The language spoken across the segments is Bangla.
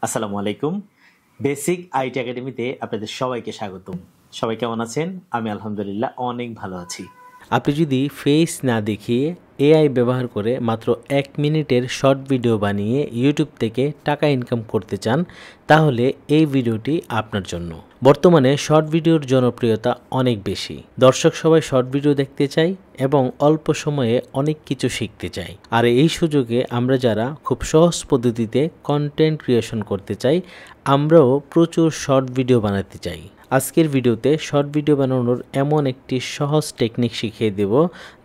আসসালামু আলাইকুম। বেসিক আইটি একাডেমিতে আপনাদের সবাইকে স্বাগতম। সবাই কেমন আছেন? আমি আলহামদুলিল্লাহ অনেক ভালো আছি। আপনি যদি ফেস না দেখিয়ে এআই ব্যবহার করে মাত্র 1 মিনিটের শর্ট ভিডিও বানিয়ে ইউটিউব থেকে টাকা ইনকাম করতে চান, তাহলে এই ভিডিওটি আপনার জন্য। বর্তমানে শর্ট ভিডিওর জনপ্রিয়তা অনেক বেশি। দর্শক সবাই শর্ট ভিডিও দেখতে চায় এবং অল্প সময়ে অনেক কিছু শিখতে চায়। আর এই সুযোগে আমরা যারা খুব সহজ পদ্ধতিতে কন্টেন্ট ক্রিয়েশন করতে চাই, আমরাও প্রচুর শর্ট ভিডিও বানাতে চাই। আজকের ভিডিওতে শর্ট ভিডিও বানানোর এমন একটি সহজ টেকনিক শিখিয়ে দেব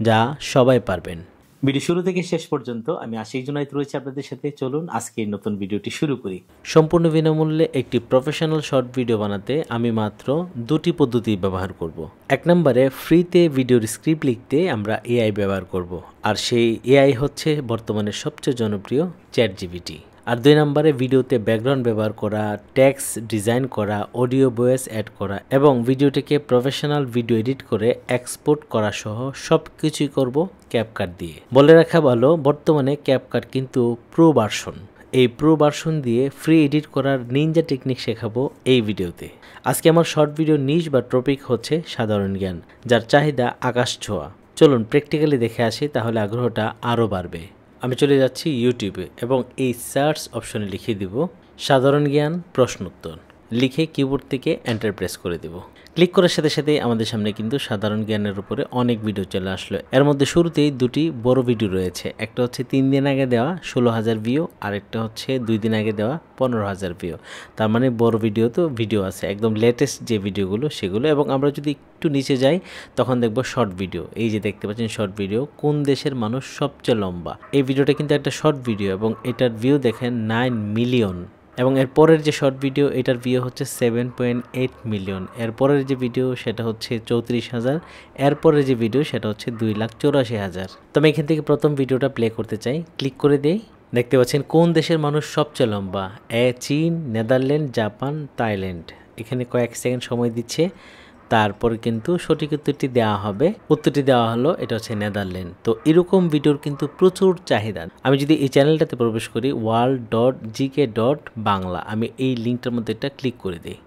যা সবাই পারবেন। ভিডিও শুরু থেকে শেষ পর্যন্ত আমি আশিক জুনায়েদ রয়েছে আপনাদের সাথে। চলুন আজকের নতুন ভিডিওটি শুরু করি। সম্পূর্ণ বিনামূল্যে একটি প্রফেশনাল শর্ট ভিডিও বানাতে আমি মাত্র 2টি পদ্ধতি ব্যবহার করব। 1 নম্বরে ফ্রিতে ভিডিওর স্ক্রিপ্ট লিখতে আমরা এআই ব্যবহার করব, আর সেই এআই হচ্ছে বর্তমানে সবচেয়ে জনপ্রিয় চ্যাটজিপিটি। আর 2 নম্বরে ভিডিওতে ব্যাকগ্রাউন্ড ব্যবহার করা, টেক্সট ডিজাইন করা, অডিও ভয়েস অ্যাড করা এবং ভিডিওটিকে প্রফেশনাল ভিডিও এডিট করে এক্সপোর্ট করা সহ সব কিছুই করব ক্যাপকাট দিয়ে। বলে রাখা ভালো, বর্তমানে ক্যাপকাট কিন্তু প্রো ভার্সন। এই প্রো ভার্সন দিয়ে ফ্রি এডিট করার নিনজা টেকনিক শেখাবো এই ভিডিওতে। আজকে আমার শর্ট ভিডিও নিশ বা টপিক হচ্ছে সাধারণ জ্ঞান, যার চাহিদা আকাশ ছোঁয়া। চলুন প্র্যাকটিক্যালি দেখে আসি, তাহলে আগ্রহটা আরও বাড়বে। আমি চলে যাচ্ছি ইউটিউবে এবং এই সার্চ অপশনে লিখে দিব সাধারণ জ্ঞান প্রশ্নোত্তর। লিখে কিবোর্ড থেকে এন্টার প্রেস করে দেব। ক্লিক করার সাথে সাথে আমাদের সামনে কিন্তু সাধারণ জ্ঞানের উপরে অনেক ভিডিও চলে আসলো। এর মধ্যে শুরুতেই 2টি বড় ভিডিও রয়েছে। একটা হচ্ছে 3 দিন আগে দেওয়া 16,000 ভিউ, আর একটা হচ্ছে 2 দিন আগে দেওয়া 15,000 ভিউ। তার মানে বড় ভিডিও তো ভিডিও আছে, একদম লেটেস্ট যে ভিডিওগুলো সেগুলো। এবং আমরা যদি একটু নিচে যাই তখন দেখব শর্ট ভিডিও। এই যে দেখতে পাচ্ছেন শর্ট ভিডিও, কোন দেশের মানুষ সবচেয়ে লম্বা। এই ভিডিওটা কিন্তু একটা শর্ট ভিডিও এবং এটার ভিউ দেখেন 9 মিলিয়ন। এবং এরপরের যে শর্ট ভিডিও, এটার ভিউ হচ্ছে 7.8 মিলিয়ন। এরপরের যে ভিডিও সেটা হচ্ছে 34,000। এরপরের যে ভিডিও সেটা হচ্ছে 2,84,000। তো আমি এখান থেকে প্রথম ভিডিওটা প্লে করতে চাই, ক্লিক করে দেই। দেখতে পাচ্ছেন কোন দেশের মানুষ সবচেয়ে লম্বা। চীন, নেদারল্যান্ড, জাপান, থাইল্যান্ড। এখানে কয়েক সেকেন্ড সময় দিচ্ছে, তারপর কিন্তু সঠিক উত্তরটি দেওয়া হবে। উত্তরটি দেওয়া হলো এটা হচ্ছে নেদারল্যান্ড। তো এরকম ভিডিওর কিন্তু প্রচুর চাহিদা। আমি যদি এই চ্যানেলটাতে প্রবেশ করি world.gk.bangla, আমি এই লিঙ্কটার মধ্যে একটা ক্লিক করে দিই।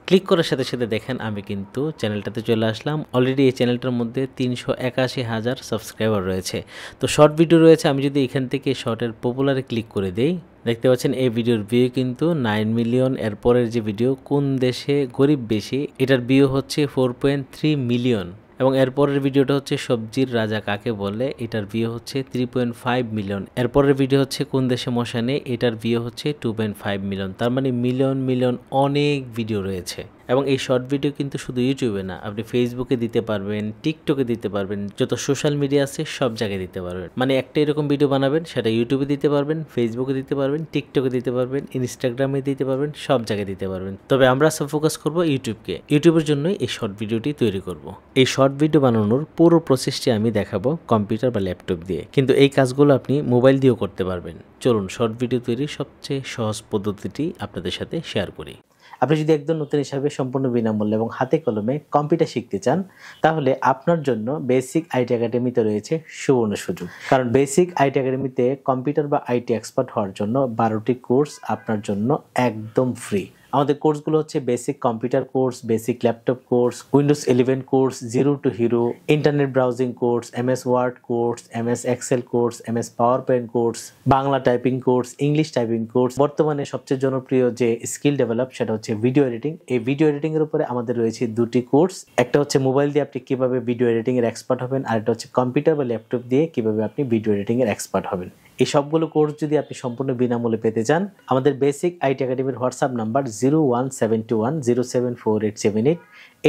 ক্লিক করার সাথে সাথে দেখেন আমি কিন্তু চ্যানেলটাতে চলে আসলাম। অলরেডি এই চ্যানেলটার মধ্যে 381,000 সাবস্ক্রাইবার রয়েছে। তো শর্ট ভিডিও রয়েছে, আমি যদি এখান থেকে শর্টের পপুলারে ক্লিক করে দেই, দেখতে পাচ্ছেন এই ভিডিওর ভিউ কিন্তু 9 মিলিয়ন। এরপরের যে ভিডিও কোন দেশে গরিব বেশি, এটার ভিউ হচ্ছে 4.3 মিলিয়ন। এবং এরপরের ভিডিওটা হচ্ছে সবজির রাজা কাকে বলে, এটার ভিউ হচ্ছে 3.5 মিলিয়ন। এরপরের ভিডিও হচ্ছে কোন দেশে মশা নেই, এটার ভিউ হচ্ছে 2.5 মিলিয়ন। তার মানে মিলিয়ন মিলিয়ন অনেক ভিডিও রয়েছে। এবং এই শর্ট ভিডিও কিন্তু শুধু ইউটিউবে না, আপনি ফেসবুকে দিতে পারবেন, টিকটকে দিতে পারবেন, যত সোশ্যাল মিডিয়া আছে সব জায়গায় দিতে পারবেন। মানে একটা এরকম ভিডিও বানাবেন, সেটা ইউটিউবে দিতে পারবেন, ফেসবুকে দিতে পারবেন, টিকটকে দিতে পারবেন, ইনস্টাগ্রামে দিতে পারবেন, সব জায়গায় দিতে পারবেন। তবে আমরা সব ফোকাস করব ইউটিউবকে। ইউটিউবের জন্যই এই শর্ট ভিডিওটি তৈরি করব। এই শর্ট ভিডিও বানানোর পুরো প্রসেসটি আমি দেখাবো কম্পিউটার বা ল্যাপটপ দিয়ে, কিন্তু এই কাজগুলো আপনি মোবাইল দিয়েও করতে পারবেন। চলুন শর্ট ভিডিও তৈরির সবচেয়ে সহজ পদ্ধতিটি আপনাদের সাথে শেয়ার করি। আপনি যদি একদম নতুন হিসাবে সম্পূর্ণ বিনামূল্যে এবং হাতে কলমে কম্পিউটার শিখতে চান, তাহলে আপনার জন্য বেসিক আইটি একাডেমিতে রয়েছে সুবর্ণ সুযোগ। কারণ বেসিক আইটি একাডেমিতে কম্পিউটার বা আইটি এক্সপার্ট হওয়ার জন্য 12টি কোর্স আপনার জন্য একদম ফ্রি। আমাদের কোর্সগুলো হচ্ছে basic computer course, basic laptop course, Windows 11 course, zero to hero, internet browsing course, MS Word course, MS Excel course, MS PowerPoint course, Bangla typing course, English typing course. বর্তমানে সবচেয়ে জনপ্রিয় যে স্কিল ডেভেলপ সেটা হচ্ছে ভিডিও এডিটিং। এই ভিডিও এডিটিং এর উপরে আমাদের রয়েছে 2টি কোর্স। একটা হচ্ছে মোবাইল দিয়ে আপনি কিভাবে ভিডিও এডিটিং এর এক্সপার্ট হবেন, আর একটা হচ্ছে কম্পিউটার বা ল্যাপটপ দিয়ে কিভাবে আপনি ভিডিও এডিটিং এর এক্সপার্ট হবেন। এই সবগুলো কোর্স যদি আপনি সম্পূর্ণ বিনামূল্যে পেতে চান, আমাদের বেসিক আইটি একাডেমির হোয়াটসঅ্যাপ নাম্বার 01721074878,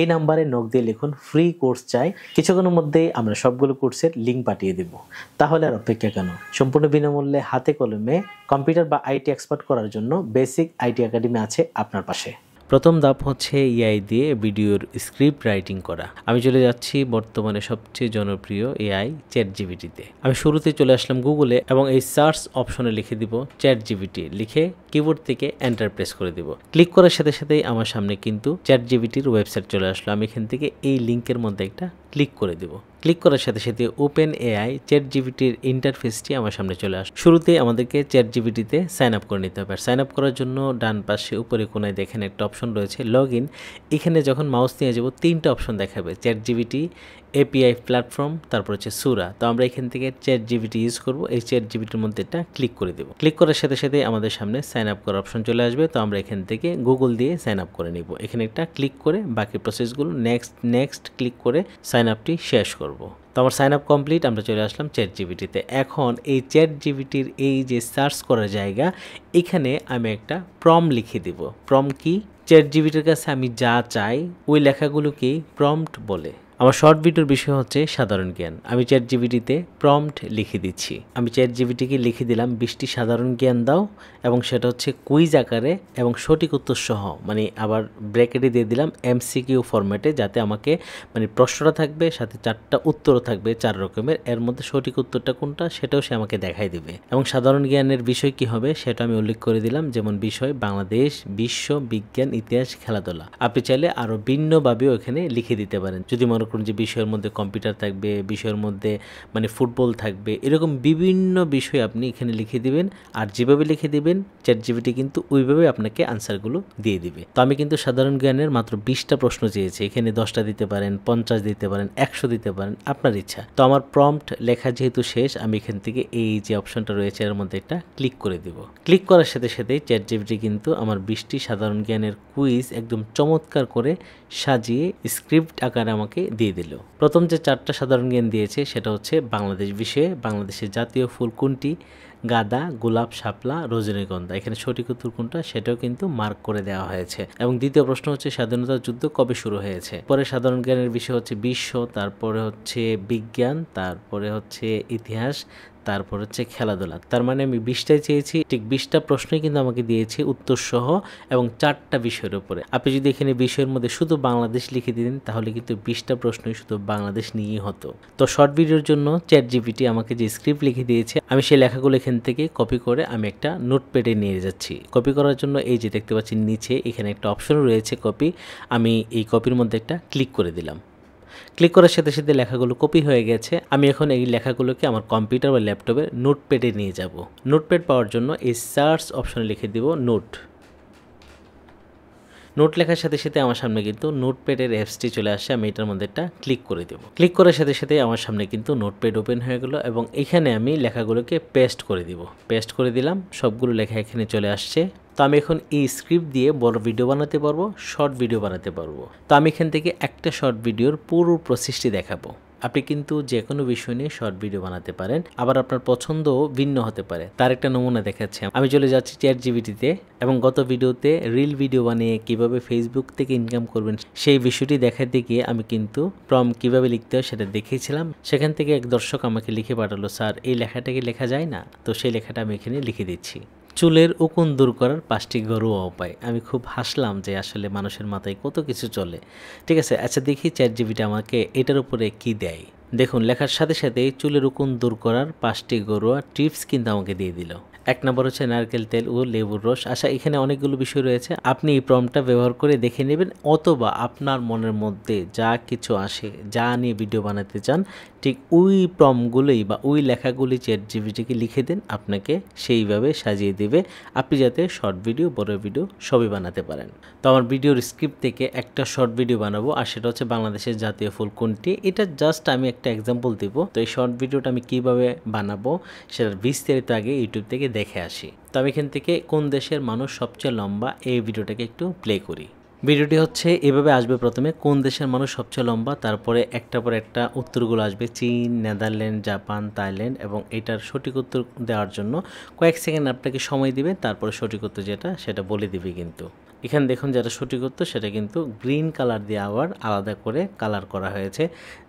এই নাম্বারে নক দিয়ে লিখুন ফ্রি কোর্স চাই। কিছুক্ষণের মধ্যেই আমরা সবগুলো কোর্সের লিঙ্ক পাঠিয়ে দেব। তাহলে আর অপেক্ষা কেন? সম্পূর্ণ বিনামূল্যে হাতে কলমে কম্পিউটার বা আইটি এক্সপার্ট করার জন্য বেসিক আইটি একাডেমি আছে আপনার পাশে। প্রথম ধাপ হচ্ছে এআই দিয়ে ভিডিওর স্ক্রিপ্ট রাইটিং করা। আমি চলে যাচ্ছি বর্তমানে সবচেয়ে জনপ্রিয় এআই চ্যাটজিপিটিতে। আমি শুরুতে চলে আসলাম গুগলে এবং এই সার্চ অপশনে লিখে দিব চ্যাটজিপিটি। লিখে কিবোর্ড থেকে এন্টার প্রেস করে দিব। ক্লিক করার সাথে সাথেই আমার সামনে কিন্তু চ্যাটজিপিটির ওয়েবসাইট চলে আসলো। আমি এখান থেকে এই লিঙ্কের মধ্যে একটা ক্লিক করে দেব। ক্লিক করার সাথে সাথে ওপেন এআই চ্যাটজিপিটির ইন্টারফেসটি আমার সামনে চলে আসে। শুরুতেই আমাদেরকে চ্যাটজিপিটিতে সাইন আপ করে নিতে হবে। আর সাইন আপ করার জন্য ডান পাশে উপরে কোনায় দেখেন একটা অপশন রয়েছে লগ ইন। এখানে যখন মাউস নিয়ে যাব 3টা অপশন দেখাবে, চ্যাটজিপিটি, এপিআই প্ল্যাটফর্ম, তারপর হচ্ছে সুরা। তো আমরা এখান থেকে চ্যাটজিপিটি ইউজ করব। এই চ্যাটজিপিটির মধ্যে এটা ক্লিক করে দেব। ক্লিক করার সাথে সাথে আমাদের সামনে সাইন আপ করার অপশন চলে আসবে। তো আমরা এখান থেকে গুগল দিয়ে সাইন আপ করে নিব। এখানে একটা ক্লিক করে বাকি প্রসেসগুলো নেক্সট ক্লিক করে সাইন আপটি শেষ করব। তো আমার সাইন আপ কমপ্লিট, আমরা চলে আসলাম চ্যাটজিপিটিতে। এখন এই চ্যাটজিপিটির এই যে সার্চ করার জায়গা, এখানে আমি একটা প্রম্পট লিখে দেব। প্রম্পট কি? চ্যাটজিপিটির কাছে আমি যা চাই ওই লেখাগুলোকেই প্রম্পট বলে। আমার শর্ট ভিডিওর বিষয় হচ্ছে সাধারণ জ্ঞান। আমি চ্যাটজিপিটিতে প্রম্পট লিখে দিচ্ছি। আমি চ্যাটজিপিটিকে লিখে দিলাম 20টি সাধারণ জ্ঞান দাও, এবং সেটা হচ্ছে কুইজ আকারে এবং সঠিক উত্তর সহ, মানে আবার ব্র্যাকেটে দিয়ে দিলাম এমসিকিউ ফরম্যাটে, যাতে আমাকে মানে প্রশ্নটা থাকবে সাথে 4টা উত্তরও থাকবে 4 রকমের। এর মধ্যে সঠিক উত্তরটা কোনটা সেটাও সে আমাকে দেখাই দিবে। এবং সাধারণ জ্ঞানের বিষয় কি হবে সেটা আমি উল্লেখ করে দিলাম, যেমন বিষয় বাংলাদেশ, বিশ্ব, বিজ্ঞান, ইতিহাস, খেলাধুলা। আপনি চাইলে আরও ভিন্নভাবেও এখানে লিখে দিতে পারেন। যদি মনে করুন যে বিষয়ের মধ্যে কম্পিউটার থাকবে, বিষয়ের মধ্যে মানে ফুটবল থাকবে, এরকম বিভিন্ন বিষয় আপনি এখানে লিখে দিবেন। আর যেভাবে লিখে দিবেন চ্যাটজিপিটি কিন্তু ওইভাবে আপনাকে আনসারগুলো দিয়ে দিবে। তো আমি কিন্তু সাধারণ জ্ঞানের মাত্র 20টা প্রশ্ন চেয়েছি। এখানে 10টা দিতে পারেন, 50 দিতে পারেন, 100 দিতে পারেন, আপনার ইচ্ছা। তো আমার প্রম্পট লেখা যেহেতু শেষ, আমি এখান থেকে এই যে অপশনটা রয়েছে এর মধ্যে একটা ক্লিক করে দিব। ক্লিক করার সাথে সাথে চ্যাটজিপিটি কিন্তু আমার 20টি সাধারণ জ্ঞানের কুইজ একদম চমৎকার করে সাজিয়ে স্ক্রিপ্ট আকারে আমাকে দিয়ে দিল। প্রথম যে 4টা সাধারণ জ্ঞান দিয়েছে সেটা হচ্ছে বাংলাদেশ বিষয়ে, বাংলাদেশের জাতীয় ফুল কোনটি, গাঁদা, গোলাপ, শাপলা, রজনীগন্ধা। এখানে সঠিক উত্তর কোনটা সেটাও কিন্তু মার্ক করে দেওয়া হয়েছে। এবং দ্বিতীয় প্রশ্ন হচ্ছে স্বাধীনতা যুদ্ধ কবে শুরু হয়েছে। পরে সাধারণ জ্ঞানের বিষয় হচ্ছে বিশ্ব, তারপরে হচ্ছে বিজ্ঞান, তারপরে হচ্ছে ইতিহাস, তারপর হচ্ছে খেলাধুলা। তার মানে আমি 20টাই চেয়েছি, ঠিক 20টা প্রশ্নই কিন্তু আমাকে দিয়েছে উত্তর সহ এবং 4টা বিষয়ের উপরে। আপনি যদি এখানে বিষয়ের মধ্যে শুধু বাংলাদেশ লিখে দিতেন তাহলে কিন্তু 20টা প্রশ্নই শুধু বাংলাদেশ নিয়েই হতো। তো শর্ট ভিডিওর জন্য চ্যাটজিপিটি আমাকে যে স্ক্রিপ্ট লিখে দিয়েছে, আমি সেই লেখাগুলো এখান থেকে কপি করে আমি একটা নোটপ্যাডে নিয়ে যাচ্ছি। কপি করার জন্য এই যে দেখতে পাচ্ছি নিচে এখানে একটা অপশন রয়েছে কপি। আমি এই কপির মধ্যে একটা ক্লিক করে দিলাম। ক্লিক করার সাথে সাথে লেখাগুলো কপি হয়ে গেছে। আমি এখন এই লেখাগুলোকে আমার কম্পিউটার বা ল্যাপটপের নোটপ্যাডে নিয়ে যাব। নোটপ্যাড পাওয়ার জন্য এই সার্চ অপশনে লিখে দিব নোট লেখার সাথে সাথে আমার সামনে কিন্তু নোটপ্যাডের অ্যাপসটি চলে আসে। আমি এটার মধ্যে একটা ক্লিক করে দেব। ক্লিক করার সাথে সাথে আমার সামনে কিন্তু নোটপ্যাড ওপেন হয়ে গেল এবং এখানে আমি লেখাগুলোকে পেস্ট করে দিব। পেস্ট করে দিলাম, সবগুলো লেখা এখানে চলে আসছে। তো আমি এখন এই স্ক্রিপ্ট দিয়ে বড় ভিডিও বানাতে পারবো, শর্ট ভিডিও বানাতে পারবো। তো আমি এখান থেকে একটা শর্ট ভিডিওর পুরো প্রসেসটি দেখাবো। আপনি কিন্তু যে কোনো বিষয় নিয়ে শর্ট ভিডিও বানাতে পারেন, আবার আপনার পছন্দও ভিন্ন হতে পারে। তার একটা নমুনা দেখাচ্ছি। আমি চলে যাচ্ছি চ্যাটজিপিটিতে এবং গত ভিডিওতে রিল ভিডিও বানিয়ে কিভাবে ফেসবুক থেকে ইনকাম করবেন সেই বিষয়টি দেখাতে গিয়ে আমি কিন্তু প্রম্পট কিভাবে লিখতে হয় সেটা দেখিয়েছিলাম। সেখান থেকে এক দর্শক আমাকে লিখে পাঠালো, স্যার এই লেখাটাকে লেখা যায় না? তো সেই লেখাটা আমি এখানে লিখে দিচ্ছি। চুলের উকুন দূর করার 5টি ঘরোয়া উপায়। আমি খুব হাসলাম যে আসলে মানুষের মাথায় কত কিছু চলে। ঠিক আছে, আচ্ছা দেখি চ্যাটজিপিটি আমাকে এটার উপরে কি দেয়। দেখুন লেখার সাথে সাথে চুলের উকুন দূর করার 5টি ঘরোয়া টিপস কিন্তু আমাকে দিয়ে দিল। 1 নম্বর হচ্ছে নারকেল তেল ও লেবুর রস। আচ্ছা এখানে অনেকগুলো বিষয় রয়েছে, আপনি এই প্রম্পটটা ব্যবহার করে দেখে নেবেন, অথবা আপনার মনের মধ্যে যা কিছু আসে, যা নিয়ে ভিডিও বানাতে চান, ঠিক ওই প্রম্পটগুলোই বা ওই লেখাগুলি চ্যাটজিপিটিকে লিখে দেন, আপনাকে সেইভাবে সাজিয়ে দেবে, আপনি যাতে শর্ট ভিডিও, বড় ভিডিও সবই বানাতে পারেন। তো আমার ভিডিওর স্ক্রিপ্ট থেকে একটা শর্ট ভিডিও বানাবো, আর সেটা হচ্ছে বাংলাদেশের জাতীয় ফুল কোনটি। এটা জাস্ট আমি একটা এক্সাম্পল দিব। তো এই শর্ট ভিডিওটা আমি কিভাবে বানাবো সেটার বিস্তারিত আগে ইউটিউব থেকে দেখে আসি। তো আমি এখান থেকে কোন দেশের মানুষ সবচেয়ে লম্বা, এই ভিডিওটাকে একটু প্লে করি। ভিডিওটি হচ্ছে এভাবে আসবে, প্রথমে কোন দেশের মানুষ সবচেয়ে লম্বা, তারপরে একটা পর একটা উত্তরগুলো আসবে, চীন, নেদারল্যান্ড, জাপান, থাইল্যান্ড, এবং এটার সঠিক উত্তর দেওয়ার জন্য কয়েক সেকেন্ড আপনাকে সময় দিবে, তারপরে সঠিক উত্তর যেটা সেটা বলে দিবে। কিন্তু এখানে দেখুন যেটা সঠিক উত্তর সেটা কিন্তু গ্রিন কালার দিয়ে আবার আলাদা করে কালার করা হয়েছে,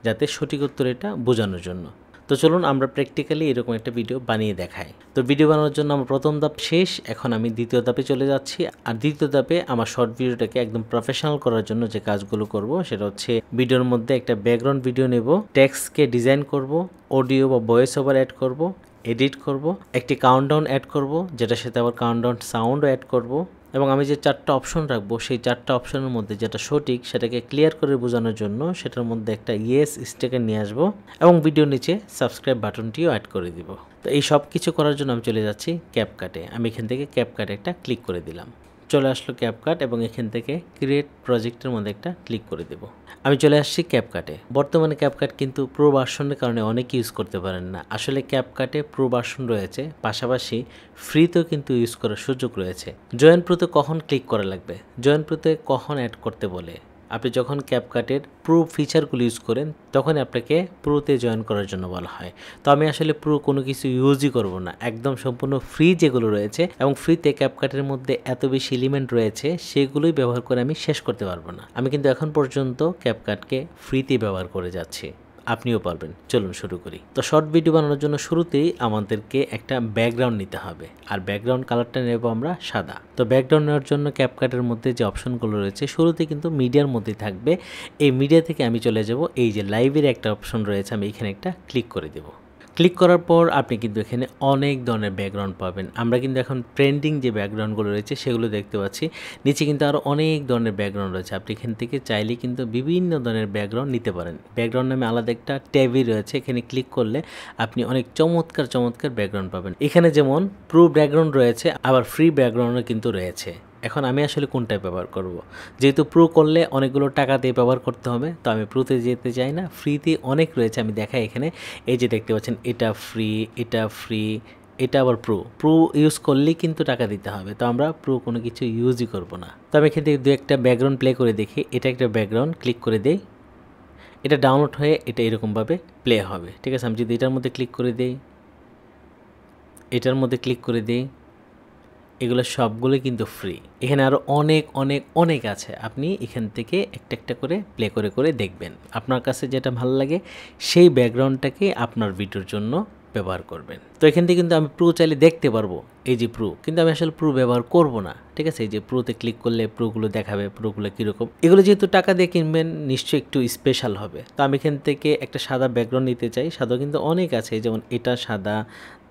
যাতে সঠিক উত্তর এটা বোঝানোর জন্য। তো চলুন আমরা প্র্যাকটিক্যালি এরকম একটা ভিডিও বানিয়ে দেখাই। তো ভিডিও বানানোর জন্য আমার প্রথম ধাপ শেষ, এখন আমি দ্বিতীয় ধাপে চলে যাচ্ছি। আর দ্বিতীয় ধাপে আমার শর্ট ভিডিওটাকে একদম প্রফেশনাল করার জন্য যে কাজগুলো করব সেটা হচ্ছে ভিডিওর মধ্যে একটা ব্যাকগ্রাউন্ড ভিডিও নেব, টেক্সটকে ডিজাইন করব, অডিও বা ভয়েস ওভার অ্যাড করব, এডিট করব, একটি কাউন্টডাউন অ্যাড করব, যেটার সাথে আবার কাউন্টডাউন সাউন্ডও অ্যাড করব, এবং আমি যে 4টা অপশন রাখবো সেই 4টা অপশনের মধ্যে যেটা সঠিক সেটাকে ক্লিয়ার করে বোঝানোর জন্য সেটার মধ্যে একটা ইয়েস স্টিকার নিয়ে আসবো এবং ভিডিওর নিচে সাবস্ক্রাইব বাটনটিও অ্যাড করে দিব। তো এই সব কিছু করার জন্য আমি চলে যাচ্ছি ক্যাপকাটে। আমি এখান থেকে ক্যাপকাটে একটা ক্লিক করে দিলাম, চলে আসলো ক্যাপকাট এবং এখান থেকে ক্রিয়েট প্রজেক্টের মধ্যে একটা ক্লিক করে দেব। আমি চলে আসছি ক্যাপকাটে। বর্তমানে ক্যাপকাট কিন্তু প্রো ভার্সনের কারণে অনেকে ইউজ করতে পারেন না। আসলে ক্যাপকাটে প্রো ভার্সন রয়েছে, পাশাপাশি ফ্রিতেও কিন্তু ইউজ করার সুযোগ রয়েছে। জয়েন প্রোতে কখন ক্লিক করা লাগবে, জয়েন প্রোতে কখন অ্যাড করতে বলে, আপনি যখন ক্যাপকাটের প্রো ফিচারগুলো ইউজ করেন তখনই আপনাকে প্রোতে জয়েন করার জন্য বলা হয়। তো আমি আসলে প্রো কোনো কিছু ইউজই করব না, একদম সম্পূর্ণ ফ্রি যেগুলো রয়েছে এবং ফ্রিতে ক্যাপকাটের মধ্যে এত বেশি এলিমেন্ট রয়েছে সেগুলোই ব্যবহার করে আমি শেষ করতে পারবো না। আমি কিন্তু এখন পর্যন্ত ক্যাপকাটকে ফ্রিতে ব্যবহার করে যাচ্ছি, আপনিও পারবেন। চলুন শুরু করি। তো শর্ট ভিডিও বানানোর জন্য শুরুতেই আমাদেরকে একটা ব্যাকগ্রাউন্ড নিতে হবে, আর ব্যাকগ্রাউন্ড কালারটা নেব আমরা সাদা। তো ব্যাকগ্রাউন্ড নেওয়ার জন্য ক্যাপকাটের মধ্যে যে অপশনগুলো রয়েছে শুরুতে কিন্তু মিডিয়ার মধ্যেই থাকবে। এই মিডিয়া থেকে আমি চলে যাব এই যে লাইভের একটা অপশন রয়েছে, আমি এখানে একটা ক্লিক করে দেব। ক্লিক করার পর আপনি কিন্তু এখানে অনেক ধরনের ব্যাকগ্রাউন্ড পাবেন। আমরা কিন্তু এখন ট্রেন্ডিং যে ব্যাকগ্রাউন্ডগুলো রয়েছে সেগুলো দেখতে পাচ্ছি। নিচে কিন্তু আরও অনেক ধরনের ব্যাকগ্রাউন্ড রয়েছে, আপনি এখান থেকে চাইলে কিন্তু বিভিন্ন ধরনের ব্যাকগ্রাউন্ড নিতে পারেন। ব্যাকগ্রাউন্ড নামে আলাদা একটা ট্যাবই রয়েছে, এখানে ক্লিক করলে আপনি অনেক চমৎকার ব্যাকগ্রাউন্ড পাবেন। এখানে যেমন প্রো ব্যাকগ্রাউন্ড রয়েছে, আবার ফ্রি ব্যাকগ্রাউন্ডও কিন্তু রয়েছে। এখন আমি আসলে কোনটা ব্যবহার করব, যেহেতু প্রো করলে অনেকগুলো টাকা দিয়ে ব্যবহার করতে হবে, তো আমি প্রোতে যেতে চাই না। ফ্রিতে অনেক রয়েছে, আমি দেখাই এখানে। এই যে দেখতে পাচ্ছেন এটা ফ্রি, এটা ফ্রি, এটা আবার প্রো ইউজ করলেই কিন্তু টাকা দিতে হবে। তো আমরা প্রো কোনো কিছু ইউজই করব না। তো আমি এখান থেকে দু একটা ব্যাকগ্রাউন্ড প্লে করে দেখি। এটা একটা ব্যাকগ্রাউন্ড, ক্লিক করে দেই, এটা ডাউনলোড হয়ে এটা এরকমভাবে প্লে হবে। ঠিক আছে, আমি যদি এটার মধ্যে ক্লিক করে দিই, এটার মধ্যে ক্লিক করে দিই, এগুলো সবগুলো কিন্তু ফ্রি। এখানে আরও অনেক আছে, আপনি এখান থেকে একটা একটা করে প্লে করে দেখবেন। আপনার কাছে যেটা ভালো লাগে সেই ব্যাকগ্রাউন্ডটাকে আপনার ভিডিওর জন্য ব্যবহার করবেন। তো এখান থেকে কিন্তু আমি প্রো চাইলে দেখতে পারবো, এই যে প্রো, কিন্তু আমি আসলে প্রো ব্যবহার করব না। ঠিক আছে, এই যে প্রোতে ক্লিক করলে প্রোগুলো দেখাবে, প্রোগুলো কীরকম। এগুলো যেহেতু টাকা দিয়ে কিনবেন নিশ্চয়ই একটু স্পেশাল হবে। তো আমি এখান থেকে একটা সাদা ব্যাকগ্রাউন্ড নিতে চাই। সাদা কিন্তু অনেক আছে, যেমন এটা সাদা,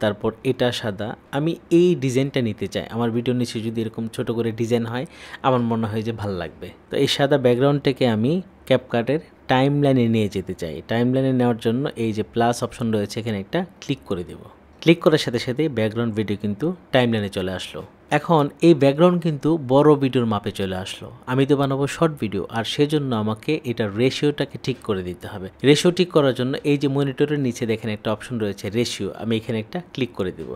তারপর এটা সাদা। আমি এই ডিজাইনটা নিতে চাই। আমার ভিডিওর নিচে যদি এরকম ছোট করে ডিজাইন হয় আমার মনে হয় যে ভালো লাগবে। তো এই সাদা ব্যাকগ্রাউন্ডটাকে আমি ক্যাপকাটের টাইম লাইনে নিয়ে যেতে চাই। টাইম লাইনে নেওয়ার জন্য এই যে প্লাস অপশন রয়েছে, এখানে একটা ক্লিক করে দেব। ক্লিক করার সাথে সাথে ব্যাকগ্রাউন্ড ভিডিও কিন্তু টাইম লাইনে চলে আসলো। এখন এই ব্যাকগ্রাউন্ড কিন্তু বড় ভিডিওর মাপে চলে আসলো। আমি তো বানাবো শর্ট ভিডিও, আর সেজন্য আমাকে এটার রেশিওটাকে ঠিক করে দিতে হবে। রেশিও ঠিক করার জন্য এই যে মনিটরের নিচে দেখেন একটা অপশন রয়েছে রেশিও, আমি এখানে একটা ক্লিক করে দেব।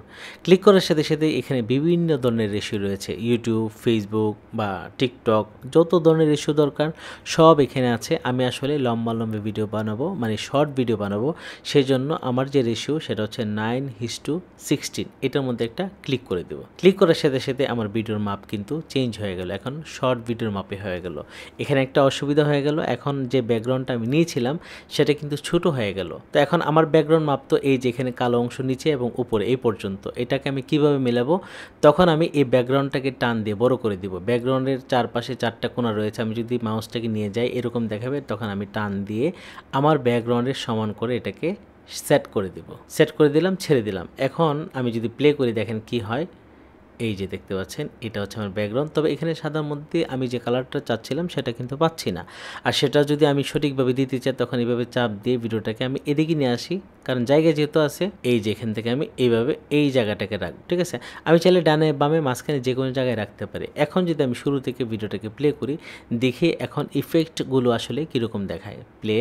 ক্লিক করার সাথে সাথে এখানে বিভিন্ন ধরনের রেশিও রয়েছে, ইউটিউব, ফেসবুক বা টিকটক, যত ধরনের রেশিও দরকার সব এখানে আছে। আমি আসলে লম্বা ভিডিও বানাবো, মানে শর্ট ভিডিও বানাবো, সেই জন্য আমার যে রেশিও সেটা হচ্ছে 9:16। এটার মধ্যে একটা ক্লিক করে দেব। ক্লিক করার সাথে সাথে আমার ভিডিওর মাপ কিন্তু চেঞ্জ হয়ে গেল, এখন শর্ট ভিডিওর মাপে হয়ে গেল। এখানে একটা অসুবিধা হয়ে গেল, এখন যে ব্যাকগ্রাউন্ডটা আমি নিয়েছিলাম সেটা কিন্তু ছোট হয়ে গেল। তো এখন আমার ব্যাকগ্রাউন্ড মাপ তো এই যে এখানে কালো অংশ নিচে এবং উপরে এই পর্যন্ত, এটাকে আমি কিভাবে মেলাবো? তখন আমি এই ব্যাকগ্রাউন্ডটাকে টান দিয়ে বড় করে দিব। ব্যাকগ্রাউন্ডের চারপাশে 4টা কোণা রয়েছে, আমি যদি মাউসটাকে নিয়ে যাই এরকম দেখাবে, তখন আমি টান দিয়ে আমার ব্যাকগ্রাউন্ডের সমান করে এটাকে সেট করে দিব। সেট করে দিলাম, ছেড়ে দিলাম। এখন আমি যদি প্লে করি দেখেন কি হয়। এই যে দেখতে পাচ্ছেন এটা হচ্ছে আমার ব্যাকগ্রাউন্ড। তবে এখানে সাদার মধ্যে আমি যে কালারটা চাচ্ছিলাম সেটা কিন্তু পাচ্ছি না। আর সেটা যদি আমি সঠিকভাবে দিতে চাই তখন এইভাবে চাপ দিয়ে ভিডিওটাকে আমি এদিকে নিয়ে আসি, কারণ জায়গা যেহেতু আছে। এই যে এখান থেকে আমি এইভাবে এই জায়গাটাকে রাখবো। ঠিক আছে, আমি চাইলে ডানে বামে মাঝখানে যে কোনো জায়গায় রাখতে পারি। এখন যদি আমি শুরু থেকে ভিডিওটাকে প্লে করি, দেখি এখন ইফেক্টগুলো আসলে কীরকম দেখায়। প্লে,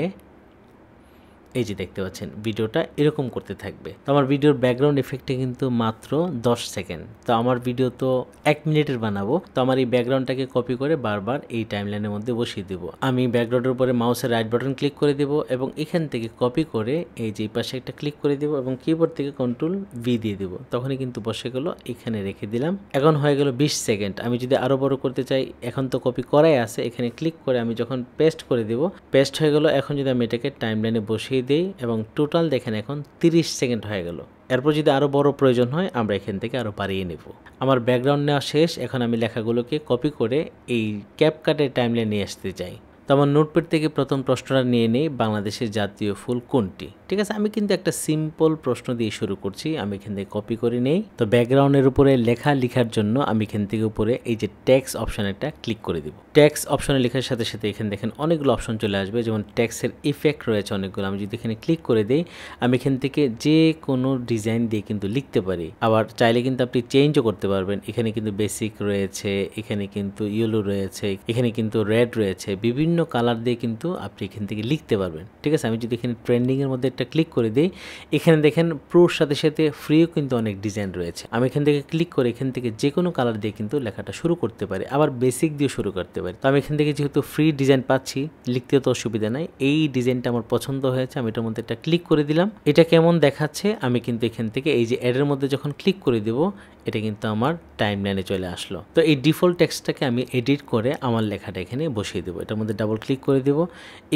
এই যে দেখতে পাচ্ছেন ভিডিওটা এরকম করতে থাকবে। তো আমার ভিডিওর ব্যাকগ্রাউন্ড এফেক্টে কিন্তু মাত্র 10 সেকেন্ড। তো আমার ভিডিও তো 1 মিনিটের বানাবো। তো আমার এই ব্যাকগ্রাউন্ডটাকে কপি করে বারবার এই টাইমলাইনের মধ্যে বসিয়ে দেবো। আমি ব্যাকগ্রাউন্ডের উপরে মাউসের রাইট বাটন ক্লিক করে দেবো এবং এখান থেকে কপি করে এই যে পাশে একটা ক্লিক করে দেবো এবং কিবোর্ড থেকে Ctrl+V দিয়ে দেবো। তখনই কিন্তু বসে গেল, এখানে রেখে দিলাম। এখন হয়ে গেল 20 সেকেন্ড। আমি যদি আরও বড় করতে চাই, এখন তো কপি করাই আছে, এখানে ক্লিক করে আমি যখন পেস্ট করে দেবো, পেস্ট হয়ে গেল। এখন যদি আমি এটাকে টাইমলাইনে বসিয়ে দেই এবং টোটাল দেখেন এখন 30 সেকেন্ড হয়ে গেল। এরপর যদি আরও বড় প্রয়োজন হয় আমরা এখান থেকে আরও বাড়িয়ে নেব। আমার ব্যাকগ্রাউন্ড নেওয়া শেষ। এখন আমি লেখাগুলোকে কপি করে এই ক্যাপকাটের টাইমলাইনে নিয়ে আসতে চাই। তো আমার নোটপ্যাড থেকে প্রথম প্রশ্নটা নিয়ে নেই, বাংলাদেশের জাতীয় ফুল কোনটি? ঠিক ঠিক আছে, আমি কিন্তু একটা সিম্পল প্রশ্ন দিয়ে শুরু করছি। আমি এখান থেকে কপি করে নেই। তো ব্যাকগ্রাউন্ডের উপরে লেখার জন্য আমি এখান থেকে উপরে এই যে টেক্সট অপশন একটা ক্লিক করে দিব। টেক্সট অপশনে লেখার সাথে সাথে এখানে দেখেন অনেকগুলো অপশন চলে আসবে, যেমন টেক্সটের ইফেক্ট রয়েছে অনেকগুলো। আমি যদি এখানে ক্লিক করে দিই, আমি এখান থেকে যে কোনো ডিজাইন দিয়ে কিন্তু লিখতে পারি। আবার চাইলে কিন্তু আপনি চেঞ্জও করতে পারবেন। এখানে কিন্তু বেসিক রয়েছে, এখানে কিন্তু ইয়েলো রয়েছে, এখানে কিন্তু রেড রয়েছে, বিভিন্ন কালার দিয়ে কিন্তু আপনি এখান থেকে লিখতে পারবেন। ঠিক আছে, আমি যদি এখানে ট্রেন্ডিংয়ের মধ্যে একটা ক্লিক করে দিই, এখানে দেখেন প্রোর সাথে সাথে ফ্রিও কিন্তু অনেক ডিজাইন রয়েছে। আমি এখান থেকে ক্লিক করে এখান থেকে যে কোনো কালার দিয়ে কিন্তু লেখাটা শুরু করতে পারি, আবার বেসিক দিয়ে শুরু করতে পারি। তো আমি এখান থেকে যেহেতু ফ্রি ডিজাইন পাচ্ছি, লিখতেও তো অসুবিধা নাই। এই ডিজাইনটা আমার পছন্দ হয়েছে, আমি এটার মধ্যে একটা ক্লিক করে দিলাম। এটা কেমন দেখাচ্ছে আমি কিন্তু এখান থেকে এই যে অ্যাডের মধ্যে যখন ক্লিক করে দেব, এটা কিন্তু আমার টাইমলাইনে চলে আসলো। তো এই ডিফল্ট টেক্সটটাকে আমি এডিট করে আমার লেখাটা এখানে বসিয়ে দেবো। এটার মধ্যে ডাবল ক্লিক করে দেব,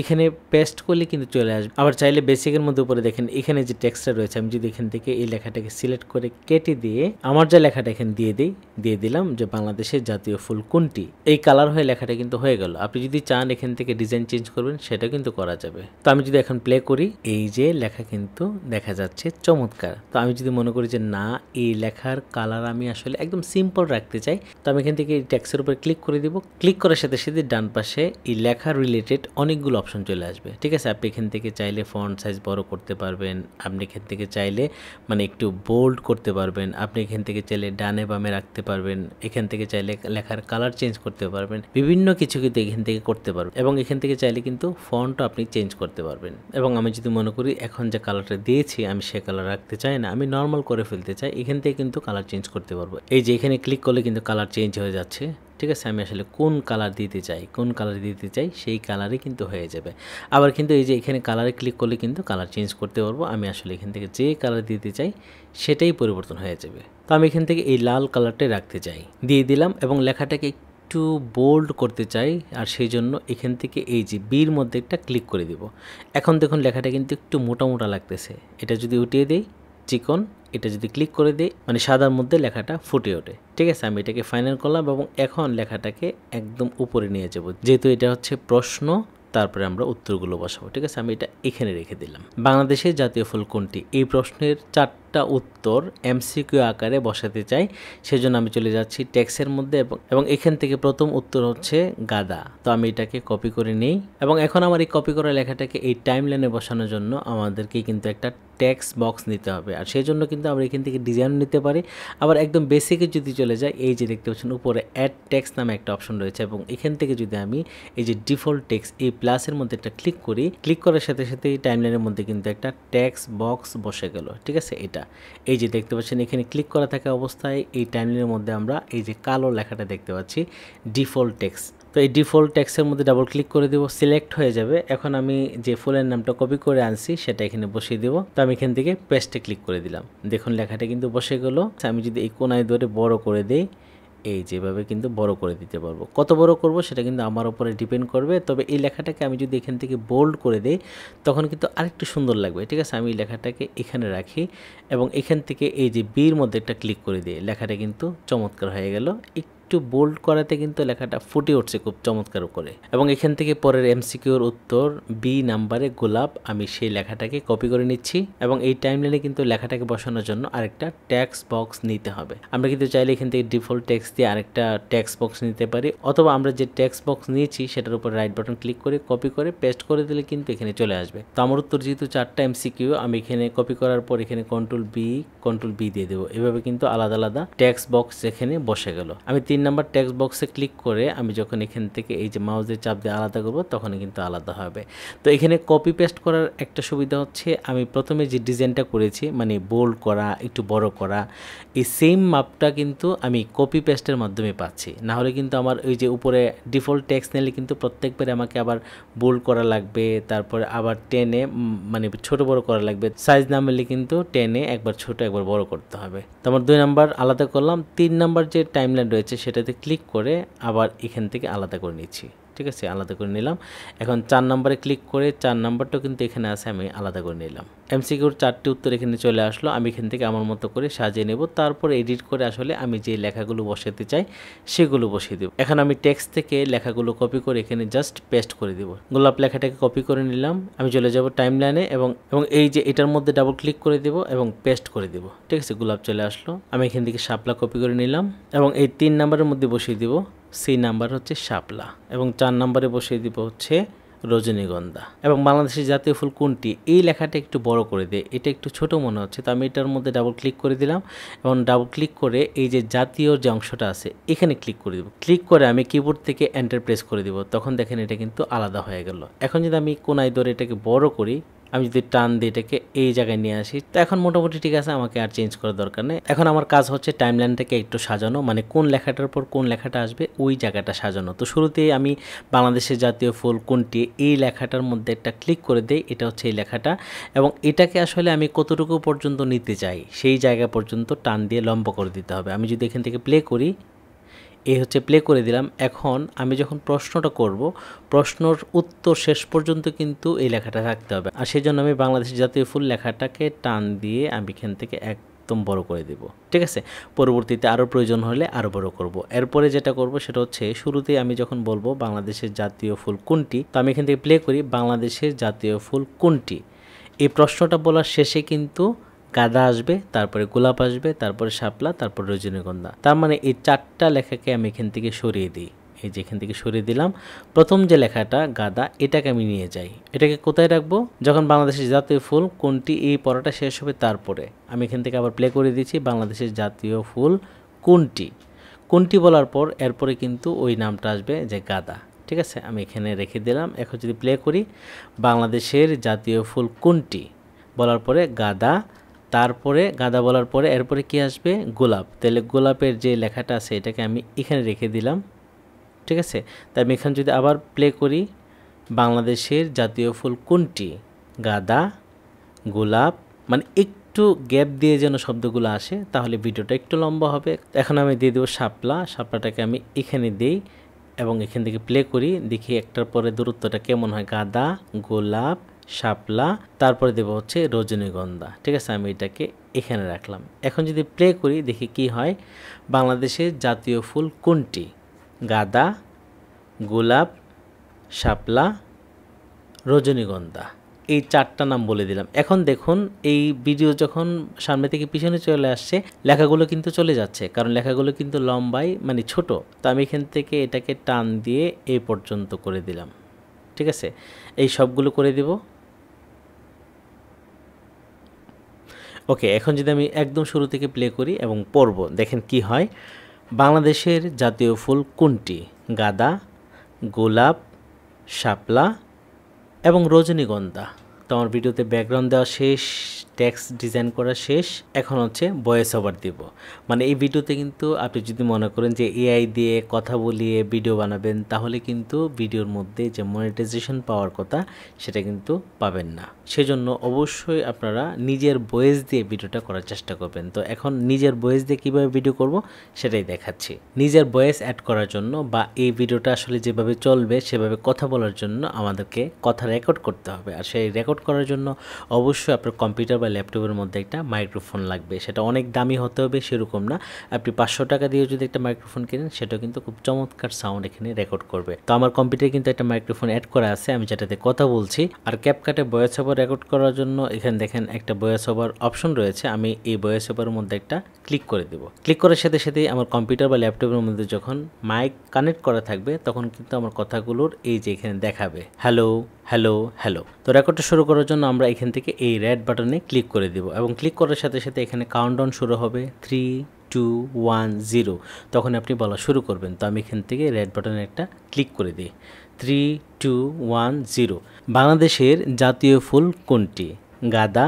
এখানে পেস্ট করলে কিন্তু চলে আসবে। আবার চাইলে বেসিকের মধ্যে উপরে দেখেন এখানে যে টেক্সটটা রয়েছে, আমি যদি এখান থেকে এই লেখাটাকে সিলেক্ট করে কেটে দিয়ে আমার যে লেখাটা এখানে দিয়ে দিলাম যে বাংলাদেশের জাতীয় ফুল কোনটি, এই কালার হয়ে লেখাটা কিন্তু হয়ে গেল। আপনি যদি চান এখান থেকে ডিজাইন চেঞ্জ করবেন, সেটা কিন্তু করা যাবে। তো আমি যদি এখন প্লে করি, এই যে লেখা কিন্তু দেখা যাচ্ছে চমৎকার। তো আমি যদি মনে করি যে না, এই লেখার কালার আমি আসলে একদম সিম্পল রাখতে চাই, তো আমি এখান থেকে টেক্সটের উপর ক্লিক করে দিব। ক্লিক করার সাথে সাথে ডান পাশে এই লেখা রিলেটেড অনেকগুলো অপশন চলে আসবে। ঠিক আছে, আপনি এখান থেকে চাইলে ফন্ট সাইজ বড় করতে পারবেন, আপনি এখান থেকে চাইলে মানে একটু বোল্ড করতে পারবেন, আপনি এখান থেকে চাইলে ডানে বামে রাখতে পারবেন, এখান থেকে চাইলে লেখার কালার চেঞ্জ করতে পারবেন, বিভিন্ন কিছু কিন্তু এখান থেকে করতে পারবেন। এবং এখান থেকে চাইলে কিন্তু ফন্টও আপনি চেঞ্জ করতে পারবেন। এবং আমি যদি মনে করি এখন যে কালারটা দিয়েছি আমি সে কালার রাখতে চাই না, আমি নর্মাল করে ফেলতে চাই, এখান থেকে কিন্তু কালার চেঞ্জ করতে পারবো। এই যে এখানে ক্লিক করলে কিন্তু কালার চেঞ্জ হয়ে যাচ্ছে। ঠিক আছে, আমি আসলে কোন কালার দিতে চাই সেই কালারই কিন্তু হয়ে যাবে। আবার কিন্তু এই যে এখানে কালারে ক্লিক করলে কিন্তু কালার চেঞ্জ করতে পারবো। আমি আসলে এখান থেকে যে কালার দিতে চাই সেটাই পরিবর্তন হয়ে যাবে। তো আমি এখান থেকে এই লাল কালারটাই রাখতে চাই, দিয়ে দিলাম। এবং লেখাটাকে একটু বোল্ড করতে চাই, আর সেই জন্য এখান থেকে এই যে বির মধ্যে একটা ক্লিক করে দিব। এখন দেখুন লেখাটা কিন্তু একটু মোটা মোটা লাগতেছে। এটা যদি উঠিয়ে দেই চিকন, এটা যদি ক্লিক করে দিই মানে সাদার মধ্যে লেখাটা ফুটে ওঠে। ঠিক আছে, আমি এটাকে ফাইনাল করলাম এবং এখন লেখাটাকে একদম উপরে নিয়ে যাব। যেহেতু এটা হচ্ছে প্রশ্ন, তারপরে আমরা উত্তরগুলো বসাবো। ঠিক আছে, আমি এটা এখানে রেখে দিলাম। বাংলাদেশের জাতীয় ফুল কোনটি, এই প্রশ্নের 4টা উত্তর এমসিকিউ আকারে বসাতে চাই, সেজন্য আমি চলে যাচ্ছি টেক্সটের মধ্যে এবং এখান থেকে প্রথম উত্তর হচ্ছে গাদা। তো আমি এটাকে কপি করে নেই এবং এখন আমার এই কপি করা লেখাটাকে এই টাইমলাইনে বসানোর জন্য আমাদেরকে কিন্তু একটা টেক্সট বক্স নিতে হবে। আর সেই জন্য কিন্তু আমরা এখান থেকে ডিজাইন নিতে পারি। আবার একদম বেসিকে যদি চলে যায়, এই যে দেখতে পাচ্ছেন উপরে অ্যাড টেক্সট নামে একটা অপশন রয়েছে, এবং এখান থেকে যদি আমি এই যে ডিফল্ট টেক্সট এই প্লাসের মধ্যে একটা ক্লিক করি, ক্লিক করার সাথে সাথে এই টাইমলাইনের মধ্যে কিন্তু একটা টেক্সট বক্স বসে গেল। ঠিক আছে, এটা এই যে দেখতে পাচ্ছেন এখানে ক্লিক করা থাকা অবস্থায় এই টাইমলাইনের মধ্যে আমরা এই যে কালো লেখাটা দেখতে পাচ্ছি ডিফল্ট টেক্সট। তো এই ডিফল্ট টেক্সটের মধ্যে ডাবল ক্লিক করে দেবো, সিলেক্ট হয়ে যাবে। এখন আমি যে ফুলের নামটা কপি করে আনছি সেটা এখানে বসিয়ে দেবো। তো আমি এখান থেকে পেস্টে ক্লিক করে দিলাম, দেখুন লেখাটা কিন্তু বসে গেল। আমি যদি এই কোনায় ধরে বড় করে দিই, এই যেভাবে কিন্তু বড় করে দিতে পারবো। কত বড় করব সেটা কিন্তু আমার উপরে ডিপেন্ড করবে। তবে এই লেখাটাকে আমি যদি এখান থেকে বোল্ড করে দিই তখন কিন্তু আরেকটু সুন্দর লাগবে। ঠিক আছে, আমি এই লেখাটাকে এখানে রাখি এবং এখান থেকে এই যে বির মধ্যে একটা ক্লিক করে দিই, লেখাটা কিন্তু চমৎকার হয়ে গেল। একটু বোল্ড করাতে কিন্তু লেখাটা ফুটে উঠছে খুব চমৎকার করে। এবং এখান থেকে পরের এমসিকিউর উত্তর বি নাম্বারে গোলাপ, আমি সেই লেখাটাকে কপি করে নিচ্ছি এবং এই টাইমলাইনে কিন্তু লেখাটাকে বসানোর জন্য আরেকটা টেক্সট বক্স নিতে হবে। আমরা কিন্তু চাইলে এখান থেকে ডিফল্ট টেক্সট দিয়ে আরেকটা টেক্সট বক্স নিতে পারি, অথবা আমরা যে টেক্সট বক্স নিয়েছি সেটার উপর রাইট বাটন ক্লিক করে কপি করে পেস্ট করে দিলে কিন্তু এখানে চলে আসবে। তো আমার উত্তর যেহেতু 4টা এমসিকিউ, আমি এখানে কপি করার পর এখানে কন্ট্রোল বি দিয়ে দেবো। এভাবে কিন্তু আলাদা আলাদা টেক্সট বক্স এখানে বসে গেল। আমি 3 নাম্বার টেক্সট বক্সে ক্লিক করে আমি যখন এখান থেকে এই যে মাউস দিয়ে চাপ দিয়ে আলাদা করব তখন কিন্তু আলাদা হবে। তো এখানে কপি পেস্ট করার একটা সুবিধা হচ্ছে, আমি প্রথমে যে ডিজাইনটা করেছি মানে বোল্ড করা, একটু বড় করা, এই সেম মাপটা কিন্তু আমি কপি পেস্টের মাধ্যমে পাচ্ছি। না হলে কিন্তু আমার ওই যে উপরে ডিফল্ট টেক্সট নিলে কিন্তু প্রত্যেকবারে আমাকে আবার বোল্ড করা লাগবে, তারপরে আবার টেনে মানে ছোট বড় করা লাগবে। সাইজ না মিললে কিন্তু টেনে একবার ছোট একবার বড় করতে হবে। তো আমার 2 নাম্বার আলাদা করলাম। 3 নাম্বার যে টাইমলাইন রয়েছে সেটাতে ক্লিক করে আবার এখান থেকে আলাদা করে নিচ্ছি। ঠিক আছে, আলাদা করে নিলাম। এখন 4 নম্বরে ক্লিক করে 4 নম্বরটাও কিন্তু এখানে আছে, আমি আলাদা করে নিলাম। এমসিকিউর 4টি উত্তর এখানে চলে আসলো। আমি এখান থেকে আমার মতো করে সাজিয়ে নেব, তারপর এডিট করে আসলে আমি যে লেখাগুলো বসাতে চাই সেগুলো বসিয়ে দেব। এখন আমি টেক্সট থেকে লেখাগুলো কপি করে এখানে জাস্ট পেস্ট করে দেব। গোলাপ লেখাটাকে কপি করে নিলাম। আমি চলে যাব টাইমলাইনে এবং এই যে এটার মধ্যে ডাবল ক্লিক করে দেব এবং পেস্ট করে দেব। ঠিক আছে, গোলাপ চলে আসলো। আমি এখান থেকে শাপলা কপি করে নিলাম এবং এই 3 নম্বরের মধ্যে বসিয়ে দেব। সি নাম্বার হচ্ছে শাপলা এবং 4 নম্বরে বসিয়ে দিব হচ্ছে রজনীগন্ধা। এবং বাংলাদেশের জাতীয় ফুল কোনটি, এই লেখাটা একটু বড় করে দে, এটা একটু ছোট মনে হচ্ছে, তো আমি এটার মধ্যে ডাবল ক্লিক করে দিলাম এবং ডাবল ক্লিক করে এই যে জাতীয় যে অংশটা আছে এখানে ক্লিক করে দেব। ক্লিক করে আমি কিবোর্ড থেকে এন্টার প্রেস করে দিব, তখন দেখেন এটা কিন্তু আলাদা হয়ে গেল। এখন যদি আমি কোনায় ধরে এটাকে বড় করি, আমি যদি টান দিয়ে এটাকে এই জায়গায় নিয়ে আসি, তো এখন মোটামুটি ঠিক আছে, আমাকে আর চেঞ্জ করার দরকার নেই। এখন আমার কাজ হচ্ছে টাইমলাইনটাকে একটু সাজানো, মানে কোন লেখাটার পর কোন লেখাটা আসবে ওই জায়গাটা সাজানো। তো শুরুতেই আমি বাংলাদেশের জাতীয় ফুল কোনটি এই লেখাটার মধ্যে একটা ক্লিক করে দেই, এটা হচ্ছে এই লেখাটা, এবং এটাকে আসলে আমি কতটুকু পর্যন্ত নিতে চাই সেই জায়গা পর্যন্ত টান দিয়ে লম্বা করে দিতে হবে। আমি যদি এখান থেকে প্লে করি, এই হচ্ছে প্লে করে দিলাম। এখন আমি যখন প্রশ্নটা করব, প্রশ্নর উত্তর শেষ পর্যন্ত কিন্তু এই লেখাটা থাকতে হবে, আর সেই জন্য আমি বাংলাদেশের জাতীয় ফুল লেখাটাকে টান দিয়ে আমি এখান থেকে একদম বড় করে দেব। ঠিক আছে, পরবর্তীতে আরও প্রয়োজন হলে আরও বড় করব। এরপরে যেটা করব সেটা হচ্ছে শুরুতেই আমি যখন বলবো বাংলাদেশের জাতীয় ফুল কোনটি, তো আমি এখান থেকে প্লে করি বাংলাদেশের জাতীয় ফুল কোনটি, এই প্রশ্নটা বলার শেষে কিন্তু গাঁদা আসবে, তারপরে গোলাপ আসবে, তারপরে শাপলা, তারপর রজনীগন্ধা। তার মানে এই 4টা লেখাকে আমি এখান থেকে সরিয়ে দিই। এই যে এখান থেকে সরিয়ে দিলাম। প্রথম যে লেখাটা গাঁদা, এটাকে আমি নিয়ে যাই। এটাকে কোথায় রাখবো? যখন বাংলাদেশের জাতীয় ফুল কোনটি এই পড়াটা শেষ হবে তারপরে আমি এখান থেকে আবার প্লে করে দিচ্ছি বাংলাদেশের জাতীয় ফুল কোনটি। কোনটি বলার পর এরপরে কিন্তু ওই নামটা আসবে যে গাঁদা। ঠিক আছে, আমি এখানে রেখে দিলাম। এখন যদি প্লে করি বাংলাদেশের জাতীয় ফুল কোনটি বলার পরে গাঁদা, তারপরে গাঁদা বলার পরে এরপরে কি আসবে? গোলাপ। তাহলে গোলাপের যে লেখাটা আছে এটাকে আমি এখানে রেখে দিলাম। ঠিক আছে, তাই আমি এখানে যদি আবার প্লে করি বাংলাদেশের জাতীয় ফুল কোনটি, গাঁদা, গোলাপ, মানে একটু গ্যাপ দিয়ে যেন শব্দগুলো আসে, তাহলে ভিডিওটা একটু লম্বা হবে। এখন আমি দিয়ে দেবো শাপলা। শাপলাটাকে আমি এখানে দিই এবং এখান থেকে প্লে করি, দেখি একটার পরে দূরত্বটা কেমন হয়। গাঁদা, গোলাপ, শাপলা, তারপরে দেবো হচ্ছে রজনীগন্ধা। ঠিক আছে, আমি এটাকে এখানে রাখলাম। এখন যদি প্লে করি দেখি কি হয়। বাংলাদেশের জাতীয় ফুল কোনটি, গাঁদা, গোলাপ, শাপলা, রজনীগন্ধা, এই 4টা নাম বলে দিলাম। এখন দেখুন এই ভিডিও যখন সামনে থেকে পিছনে চলে আসছে লেখাগুলো কিন্তু চলে যাচ্ছে, কারণ লেখাগুলো কিন্তু লম্বাই মানে ছোট। তো আমি এখান থেকে এটাকে টান দিয়ে এই পর্যন্ত করে দিলাম। ঠিক আছে, এই সবগুলো করে দিব। ওকে, এখন যদি আমি একদম শুরু থেকে প্লে করি এবং পড়ব, দেখেন কি হয়। বাংলাদেশের জাতীয় ফুল কোনটি, গাঁদা, গোলাপ, শাপলা এবং রজনীগন্ধা। তো আমার ভিডিওতে ব্যাকগ্রাউন্ড দেওয়া শেষ, টেক্সট ডিজাইন করা শেষ, এখন হচ্ছে ভয়েস ওভার দিব। মানে এই ভিডিওতে কিন্তু আপনি যদি মনে করেন যে এআই দিয়ে কথা বলিয়ে ভিডিও বানাবেন, তাহলে কিন্তু ভিডিওর মধ্যে যে মনিটাইজেশন পাওয়ার কথা সেটা কিন্তু পাবেন না। সেজন্য অবশ্যই আপনারা নিজের ভয়েস দিয়ে ভিডিওটা করার চেষ্টা করবেন। তো এখন নিজের ভয়েস দিয়ে কীভাবে ভিডিও করব সেটাই দেখাচ্ছি। নিজের ভয়েস অ্যাড করার জন্য বা এই ভিডিওটা আসলে যেভাবে চলবে সেভাবে কথা বলার জন্য আমাদেরকে কথা রেকর্ড করতে হবে। আর সেই রেকর্ড করার জন্য অবশ্যই আপনার কম্পিউটার বা ল্যাপটপের মধ্যে একটা মাইক্রোফোন লাগবে। সেটা অনেক দামি হতে হবে সেরকম না, আপনি 500 টাকা দিয়ে যদি একটা মাইক্রোফোন কেনেন সেটাও কিন্তু খুব চমৎকার সাউন্ড এখানে রেকর্ড করবে। তো আমার কম্পিউটারে কিন্তু একটা মাইক্রোফোন অ্যাড করা আছে, আমি যেটাতে কথা বলছি। আর ক্যাপকাটে ভয়েস ওভার রেকর্ড করার জন্য এখানে দেখেন একটা ভয়েস ওভার অপশন রয়েছে, আমি এই ভয়েস ওভারের মধ্যে একটা ক্লিক করে দেব। ক্লিক করার সাথে সাথেই আমার কম্পিউটার বা ল্যাপটপের মধ্যে যখন মাইক কানেক্ট করা থাকবে তখন কিন্তু আমার কথাগুলোর এই যে এখানে দেখাবে হ্যালো হ্যালো হ্যালো। তো রেকর্ডটা শুরু করার জন্য আমরা এখান থেকে এই রেড বাটনে ক্লিক করে দেব এবং ক্লিক করার সাথে সাথে এখানে কাউন্টডাউন শুরু হবে 3, 2, 1, 0। তখন আপনি বলা শুরু করবেন। তো আমি এখান থেকে রেড বাটনে একটা ক্লিক করে দিই। 3, 2, 1, 0। বাংলাদেশের জাতীয় ফুল কোনটি, গাঁদা,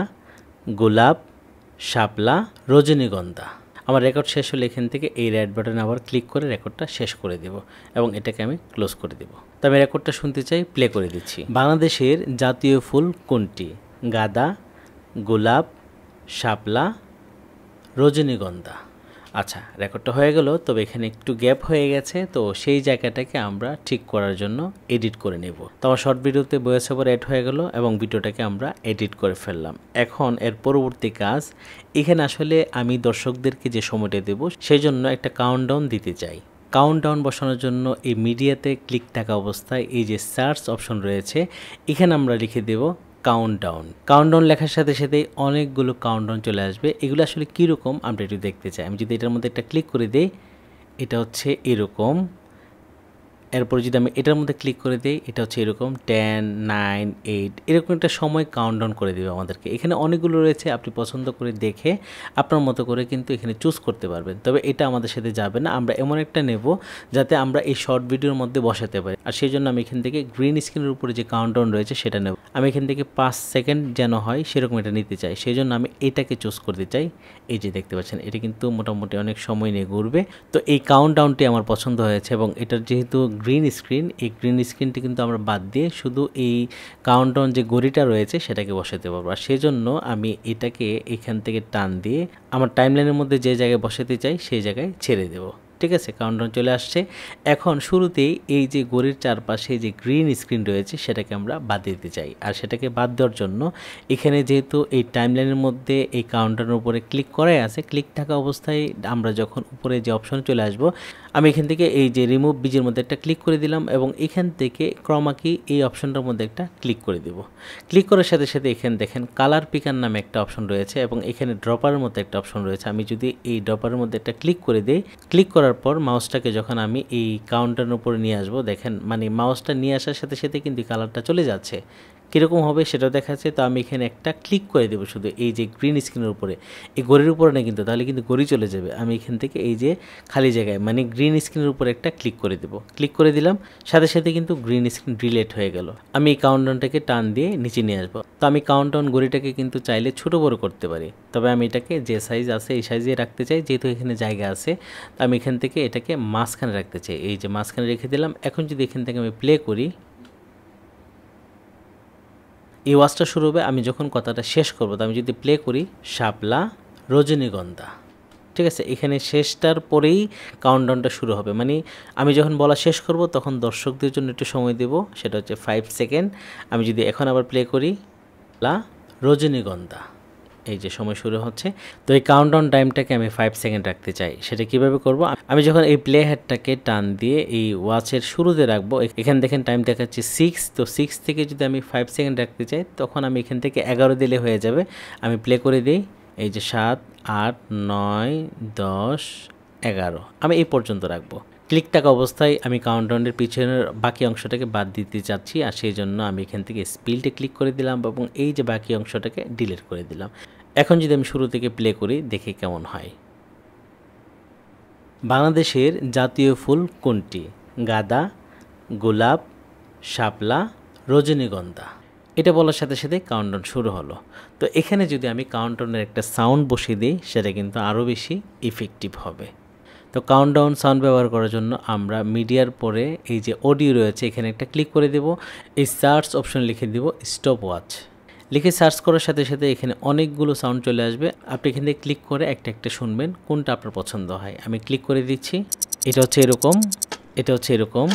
গোলাপ, শাপলা, রজনীগন্ধা। আমার রেকর্ড শেষ হলে এখান থেকে এই রেড বাটনে আবার ক্লিক করে রেকর্ডটা শেষ করে দেব এবং এটাকে আমি ক্লোজ করে দেব। তো আমি রেকর্ডটা শুনতে চাই, প্লে করে দিচ্ছি। বাংলাদেশের জাতীয় ফুল কোনটি, গাঁদা, গোলাপ, শাপলা, রজনীগন্ধা। আচ্ছা, রেকর্ডটা হয়ে গেল, তবে এখানে একটু গ্যাপ হয়ে গেছে, তো সেই জায়গাটাকে আমরা ঠিক করার জন্য এডিট করে নেব। তো আমার শর্ট ভিডিওতে ভয়েস ওভার অ্যাড হয়ে গেল এবং ভিডিওটাকে আমরা এডিট করে ফেললাম। এখন এর পরবর্তী কাজ, এখানে আসলে আমি দর্শকদেরকে যে সময়টা দেব সেই জন্য একটা কাউন্টডাউন দিতে চাই। কাউন্টডাউন বসানোর জন্য এই মিডিয়াতে ক্লিক থাকা অবস্থায় এই যে সার্চ অপশন রয়েছে, এখানে আমরা লিখে দেব কাউন্টডাউন। কাউন্টডাউন লেখার সাথে সাথেই অনেকগুলো কাউন্টডাউন চলে আসবে। এগুলো আসলে কীরকম আমরা একটু দেখতে চাই। আমি যদি এটার মধ্যে একটা ক্লিক করে দিই, এটা হচ্ছে এরকম। এরপরে যদি আমি এটার মধ্যে ক্লিক করে দিই, এটা হচ্ছে এরকম 10, 9, 8 এরকম একটা সময় কাউন্টডাউন করে দেবে আমাদেরকে। এখানে অনেকগুলো রয়েছে, আপনি পছন্দ করে দেখে আপনার মতো করে কিন্তু এখানে চুজ করতে পারবেন। তবে এটা আমাদের সাথে যাবে না, আমরা এমন একটা নেব যাতে আমরা এই শর্ট ভিডিওর মধ্যে বসাতে পারি। আর সেই জন্য আমি এখান থেকে গ্রিন স্ক্রিনের উপরে যে কাউন্টডাউন রয়েছে সেটা নেব। আমি এখান থেকে 5 সেকেন্ড যেন হয় সেরকম এটা নিতে চাই, সেই জন্য আমি এটাকে চুজ করতে চাই। এই যে দেখতে পাচ্ছেন, এটা কিন্তু মোটামুটি অনেক সময় নিয়ে ঘুরবে। তো এই কাউন্টডাউনটি আমার পছন্দ হয়েছে এবং এটার যেহেতু গ্রিন স্ক্রিন, এই গ্রিন স্ক্রিনটি কিন্তু আমরা বাদ দিয়ে শুধু এই কাউন্টডাউন যে ঘড়িটা রয়েছে সেটাকে বসাতে পারবো। আর সেজন্য আমি এটাকে এখান থেকে টান দিয়ে আমার টাইমলাইনের মধ্যে যে জায়গায় বসাতে চাই সেই জায়গায় ছেড়ে দেবো। ঠিক আছে, কাউন্টডাউন চলে আসছে। এখন শুরুতেই এই যে ঘড়ির চারপাশে যে গ্রিন স্ক্রিন রয়েছে সেটাকে আমরা বাদ দিতে চাই। আর সেটাকে বাদ দেওয়ার জন্য এখানে যেহেতু এই টাইমলাইনের মধ্যে এই কাউন্টারের উপরে ক্লিক করাই আছে, ক্লিক থাকা অবস্থায় আমরা যখন উপরে যে অপশন চলে আসব, আমি এখান থেকে এই যে রিমুভ বীজের মধ্যে একটা ক্লিক করে দিলাম এবং এখান থেকে ক্রমা কি এই অপশনটার মধ্যে একটা ক্লিক করে দেব। ক্লিক করার সাথে সাথে এখানে দেখেন কালার পিকার নামে একটা অপশন রয়েছে এবং এখানে ড্রপারের মধ্যে একটা অপশন রয়েছে। আমি যদি এই ড্রপারের মধ্যে একটা ক্লিক করে দিই, ক্লিক করার পর মাউসটাকে যখন আমি এই কাউন্টারের উপরে নিয়ে আসব, দেখেন মানে মাউসটা নিয়ে আসার সাথে সাথে কিন্তু কালারটা চলে যাচ্ছে। কীরকম হবে সেটা দেখাচ্ছে। তো আমি এখানে একটা ক্লিক করে দেবো শুধু এই যে গ্রিন স্ক্রিনের উপরে, এই ঘড়ির উপরে না কিন্তু, তাহলে কিন্তু ঘড়ি চলে যাবে। আমি এখান থেকে এই যে খালি জায়গায় মানে গ্রিন স্ক্রিনের উপরে একটা ক্লিক করে দেবো। ক্লিক করে দিলাম, সাথে সাথে কিন্তু গ্রিন স্ক্রিন ডিলেট হয়ে গেল। আমি এই কাউন্টডাউনটাকে টান দিয়ে নিচে নিয়ে আসবো। তো আমি কাউন্টডাউন ঘড়িটাকে কিন্তু চাইলে ছোটো বড়ো করতে পারি, তবে আমি এটাকে যে সাইজ আছে এই সাইজে রাখতে চাই, যেহেতু এখানে জায়গা আছে। তো আমি এখান থেকে এটাকে মাঝখানে রাখতে চাই, এই যে মাঝখানে রেখে দিলাম। এখন যদি এখান থেকে আমি প্লে করি, এই ওয়াজটা শুরু হবে আমি যখন কথাটা শেষ করব। তো আমি যদি প্লে করি, শাপলা রজনীগন্ধা, ঠিক আছে, এখানে শেষটার পরেই কাউন্টডাউনটা শুরু হবে। মানে আমি যখন বলা শেষ করব তখন দর্শকদের জন্য একটু সময় দেব, সেটা হচ্ছে 5 সেকেন্ড। আমি যদি এখন আবার প্লে করি, লা রজনীগন্ধা, এই যে সময় শুরু হচ্ছে। তো এই কাউন্টডাউন টাইমটাকে আমি 5 সেকেন্ড রাখতে চাই। সেটা কিভাবে করব, আমি যখন এই প্লে হেডটাকে টান দিয়ে এই ওয়াচের শুরুতে রাখবো, এখানে দেখেন টাইম দেখাচ্ছে 6। তো 6 থেকে যদি আমি 5 সেকেন্ড রাখতে চাই তখন আমি এখান থেকে 11 দিলে হয়ে যাবে। আমি প্লে করে দিই, এই যে 7, 8, 9, 10, 11, আমি এই পর্যন্ত রাখবো। ক্লিক থাকা অবস্থায় আমি কাউন্টডাউনের পিছনের বাকি অংশটাকে বাদ দিতে চাচ্ছি, আর সেই জন্য আমি এখান থেকে স্পিলটে ক্লিক করে দিলাম এবং এই যে বাকি অংশটাকে ডিলিট করে দিলাম। এখন যদি আমি শুরু থেকে প্লে করি, দেখি কেমন হয়। বাংলাদেশের জাতীয় ফুল কোনটি? গাঁদা, গোলাপ, শাপলা, রজনীগন্ধা। এটা বলার সাথে সাথে কাউন্টডাউন শুরু হলো। তো এখানে যদি আমি কাউন্টডাউনের একটা সাউন্ড বসিয়ে দিই, সেটা কিন্তু আরও বেশি ইফেক্টিভ হবে। তো কাউন্টডাউন সাউন্ড ব্যবহার করার জন্য আমরা মিডিয়ার পরে এই যে অডিও রয়েছে এখানে একটা ক্লিক করে দেব। এই সার্চ অপশন লিখে দেব স্টপ ওয়াচ। লিখে সার্চ করার সাথে সাথে এখানে অনেকগুলো সাউন্ড চলে আসবে। আপনি এখান থেকে ক্লিক করে একটা একটা শুনবেন, কোনটা আপনার পছন্দ হয়। আমি ক্লিক করে দিচ্ছি। এটা হচ্ছে এরকম, এটা হচ্ছে এরকম,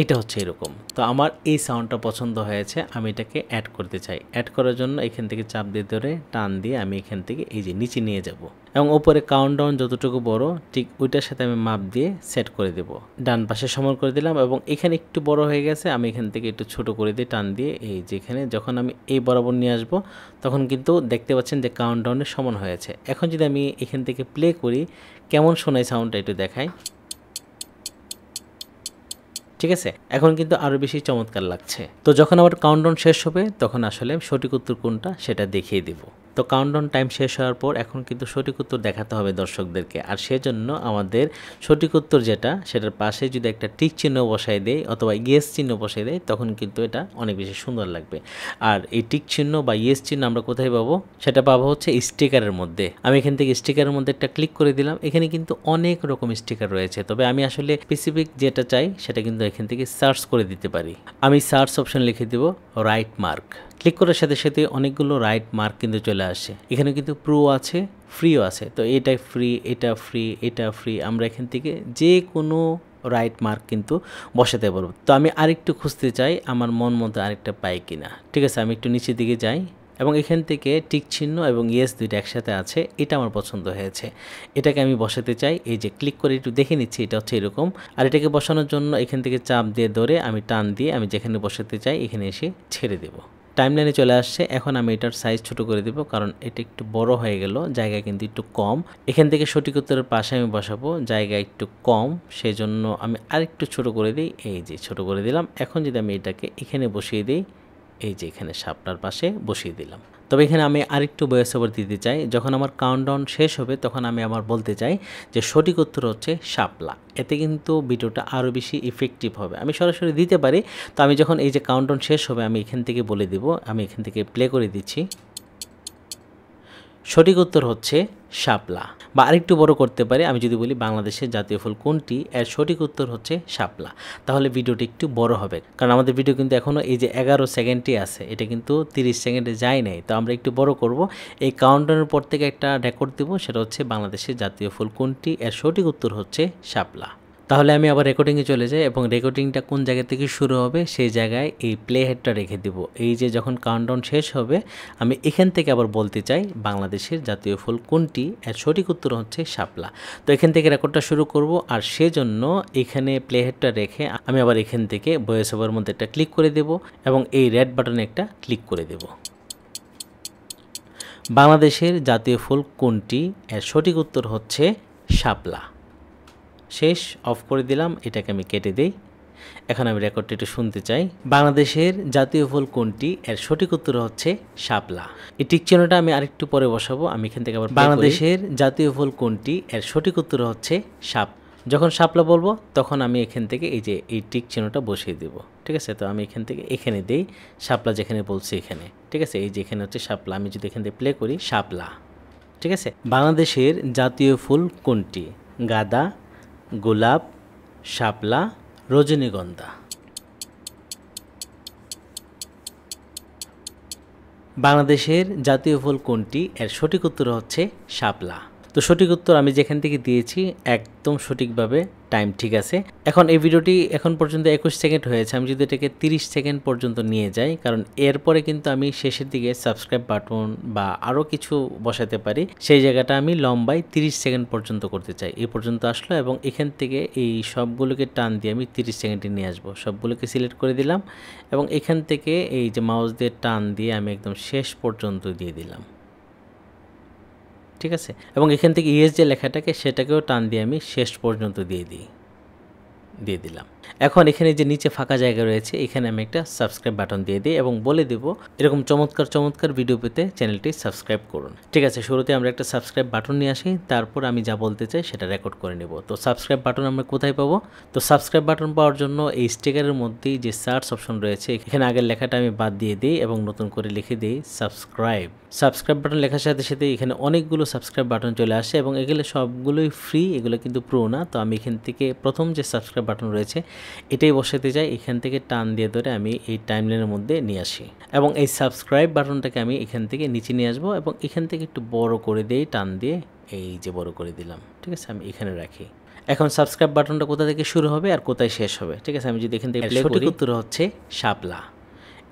এটা হচ্ছে এরকম। তো আমার এই সাউন্ডটা পছন্দ হয়েছে, আমি এটাকে অ্যাড করতে চাই। অ্যাড করার জন্য এখান থেকে চাপ দিয়ে ধরে টান দিয়ে আমি এখান থেকে এই যে নিচে নিয়ে যাব এবং ওপরে কাউন্টডাউন যতটুকু বড় ঠিক ওইটার সাথে আমি মাপ দিয়ে সেট করে দেব। ডান পাশে সমান করে দিলাম এবং এখানে একটু বড় হয়ে গেছে, আমি এখান থেকে একটু ছোট করে দিয়ে টান দিয়ে এই যেখানে যখন আমি এই বরাবর নিয়ে আসব তখন কিন্তু দেখতে পাচ্ছেন যে কাউন্টডাউনের সমান হয়েছে। এখন যদি আমি এখান থেকে প্লে করি, কেমন শোনায় সাউন্ডটা একটু দেখাই। ঠিক আছে, এখন কিন্তু আরও বেশি চমৎকার লাগছে। তো যখন আবার কাউন্টডাউন শেষ হবে তখন আসলে সঠিক উত্তর কোনটা সেটা দেখিয়ে দিব। তো কাউন্টডাউন টাইম শেষ হওয়ার পর এখন কিন্তু সঠিক উত্তর দেখাতে হবে দর্শকদেরকে। আর সেজন্য আমাদের সঠিক উত্তর যেটা, সেটার পাশে যদি একটা টিক চিহ্ন বসাই দেয় অথবা ইয়েস চিহ্ন বসাই দেয় তখন কিন্তু এটা অনেক বেশি সুন্দর লাগবে। আর এই টিক চিহ্ন বা ইয়েস চিহ্ন আমরা কোথায় পাবো, সেটা পাবো হচ্ছে স্টিকারের মধ্যে। আমি এখান থেকে স্টিকারের মধ্যে একটা ক্লিক করে দিলাম। এখানে কিন্তু অনেক রকম স্টিকার রয়েছে, তবে আমি আসলে স্পেসিফিক যেটা চাই সেটা কিন্তু এখান থেকে সার্চ করে দিতে পারি। আমি সার্চ অপশন লিখে দেব রাইট মার্ক। ক্লিক করার সাথে সাথে অনেকগুলো রাইট মার্ক কিন্তু চলে আসে। এখানে কিন্তু প্রো আছে, ফ্রিও আছে। তো এটা ফ্রি, এটা ফ্রি, এটা ফ্রি, আমরা এখান থেকে যে কোনো রাইট মার্ক কিন্তু বসাতে পারবো। তো আমি আরেকটু খুঁজতে চাই আমার মন মতো আরেকটা পাই কিনা। ঠিক আছে, আমি একটু নিচের দিকে যাই এবং এখান থেকে টিক চিহ্ন এবং ইয়েস দুইটা একসাথে আছে, এটা আমার পছন্দ হয়েছে। এটাকে আমি বসাতে চাই। এই যে ক্লিক করে একটু দেখে নিচ্ছি, এটা হচ্ছে এরকম। আর এটাকে বসানোর জন্য এখান থেকে চাপ দিয়ে ধরে আমি টান দিয়ে আমি যেখানে বসাতে চাই এখানে এসে ছেড়ে দেবো। টাইমলাইনে চলে আসছে। এখন আমি এটার সাইজ ছোট করে দেবো, কারণ এটা একটু বড় হয়ে গেল, জায়গা কিন্তু একটু কম। এখান থেকে সঠিক উত্তরের পাশে আমি বসাবো, জায়গা একটু কম, সেই জন্য আমি আরেকটু ছোট করে দিই। এই যে ছোট করে দিলাম। এখন যদি আমি এটাকে এখানে বসিয়ে দিই, এই যে এখানে শাপলার পাশে বসিয়ে দিলাম। তবে এখানে আমি আরেকটু ভয়েস ওভার দিতে চাই। যখন আমার কাউন্টডাউন শেষ হবে তখন আমি আবার বলতে চাই যে সঠিক উত্তর হচ্ছে শাপলা। এতে কিন্তু ভিডিওটা আরও বেশি ইফেক্টিভ হবে। আমি সরাসরি দিতে পারি, তো আমি যখন এই যে কাউন্টডাউন শেষ হবে আমি এখান থেকে বলে দিব। আমি এখান থেকে প্লে করে দিচ্ছি। সঠিক উত্তর হচ্ছে শাপলা। বা আরেকটু বড় করতে পারি, আমি যদি বলি বাংলাদেশের জাতীয় ফুল কোনটি, এর সঠিক উত্তর হচ্ছে শাপলা। তাহলে ভিডিওটি একটু বড় হবে, কারণ আমাদের ভিডিও কিন্তু এখনও এই যে 11 সেকেন্ডই আছে, এটা কিন্তু 30 সেকেন্ডে যায় নাই। তো আমরা একটু বড় করব। এই কাউন্টারের পর থেকে একটা রেকর্ড দেব, সেটা হচ্ছে বাংলাদেশের জাতীয় ফুল কোনটি, এর সঠিক উত্তর হচ্ছে শাপলা। তাহলে আমি আবার রেকর্ডিংয়ে চলে যাই এবং রেকর্ডিংটা কোন জায়গা থেকে শুরু হবে সেই জায়গায় এই প্লে হেডটা রেখে দেব। এই যে যখন কাউন্টডাউন শেষ হবে আমি এখান থেকে আবার বলতে চাই বাংলাদেশের জাতীয় ফুল কোনটি, এর সঠিক উত্তর হচ্ছে শাপলা। তো এখান থেকে রেকর্ডটা শুরু করব, আর সেজন্য এখানে প্লে হেডটা রেখে আমি আবার এখান থেকে ভয়েস ওভার মধ্যে একটা ক্লিক করে দেব এবং এই রেড বাটনে একটা ক্লিক করে দেব। বাংলাদেশের জাতীয় ফুল কোনটি, এর সঠিক উত্তর হচ্ছে শাপলা। শেষ, অফ করে দিলাম। এটাকে আমি কেটে দেই। এখন আমি রেকর্ডটি একটু শুনতে চাই। বাংলাদেশের জাতীয় ফুল কোনটি, এর সঠিক উত্তর হচ্ছে শাপলা। এই টিক চিহ্নটা আমি আরেকটু পরে বসাবো। আমি এখান থেকে আবার বাংলাদেশের জাতীয় ফুল কোনটি, এর সঠিক উত্তর হচ্ছে শাপ। যখন শাপলা বলবো তখন আমি এখান থেকে এই যে এই টিক চিহ্নটা বসিয়ে দেব। ঠিক আছে, তো আমি এখান থেকে এখানে দেই শাপলা, যেখানে বলছি এখানে। ঠিক আছে, এই যে এখানে হচ্ছে শাপলা। আমি যদি এখান থেকে প্লে করি, শাপলা। ঠিক আছে। বাংলাদেশের জাতীয় ফুল কোনটি, গাঁদা, গোলাপ, শাপলা, রজনীগন্ধা। বাংলাদেশের জাতীয় ফুল কোনটি, এর সঠিক উত্তর হচ্ছে শাপলা। তো সঠিক উত্তর আমি যেখান থেকে দিয়েছি একদম সঠিকভাবে, টাইম ঠিক আছে। এখন এই ভিডিওটি এখন পর্যন্ত 21 সেকেন্ড হয়েছে। আমি যদি এটাকে 30 সেকেন্ড পর্যন্ত নিয়ে যাই, কারণ এরপরে কিন্তু আমি শেষের দিকে সাবস্ক্রাইব বাটন বা আরও কিছু বসাতে পারি, সেই জায়গাটা আমি লম্বায় 30 সেকেন্ড পর্যন্ত করতে চাই। এই পর্যন্ত আসলো এবং এখান থেকে এই সবগুলোকে টান দিয়ে আমি 30 সেকেন্ডে নিয়ে আসবো। সবগুলোকে সিলেক্ট করে দিলাম এবং এখান থেকে এই যে মাউস দিয়ে টান দিয়ে আমি একদম শেষ পর্যন্ত দিয়ে দিলাম। ঠিক আছে, এবং এখান থেকে ইএস যে লেখাটাকে সেটাকেও টান দিয়ে আমি শেষ পর্যন্ত দিয়ে দিলাম। এখন এখানে যে নিচে ফাঁকা জায়গা রয়েছে, এখানে আমি একটা সাবস্ক্রাইব বাটন দিয়ে দিই এবং বলে দেব এরকম চমৎকার চমৎকার ভিডিও পেতে চ্যানেলটি সাবস্ক্রাইব করুন। ঠিক আছে, শুরুতে আমরা একটা সাবস্ক্রাইব বাটন নিয়ে আসি, তারপর আমি যা বলতে চাই সেটা রেকর্ড করে নেব। তো সাবস্ক্রাইব বাটন আমরা কোথায় পাবো? তো সাবস্ক্রাইব বাটন পাওয়ার জন্য এই স্টিকারের মধ্যেই যে সার্চ অপশন রয়েছে, এখানে আগের লেখাটা আমি বাদ দিয়ে দিই এবং নতুন করে লিখে দিই সাবস্ক্রাইব। সাবস্ক্রাইব বাটন লেখার সাথে সাথে এখানে অনেকগুলো সাবস্ক্রাইব বাটন চলে আসে এবং এগুলো সবগুলোই ফ্রি, এগুলো কিন্তু প্রো না। তো আমি এখান থেকে প্রথম যে সাবস্ক্রাইব বাটন রয়েছে এটাই বসাতে চাই। এখান থেকে টান দিয়ে ধরে আমি এই টাইমলাইনের মধ্যে নিয়ে আসি এবং এই সাবস্ক্রাইব বাটনটাকে আমি এখান থেকে নিচে নিয়ে আসবো এবং এখান থেকে একটু বড় করে দিই, টান দিয়ে এই যে বড় করে দিলাম। ঠিক আছে, আমি এখানে রাখি। এখন সাবস্ক্রাইব বাটনটা কোথা থেকে শুরু হবে আর কোথায় শেষ হবে? ঠিক আছে, আমি যদি এখান থেকে সঠিক উত্তর হচ্ছে শাপলা।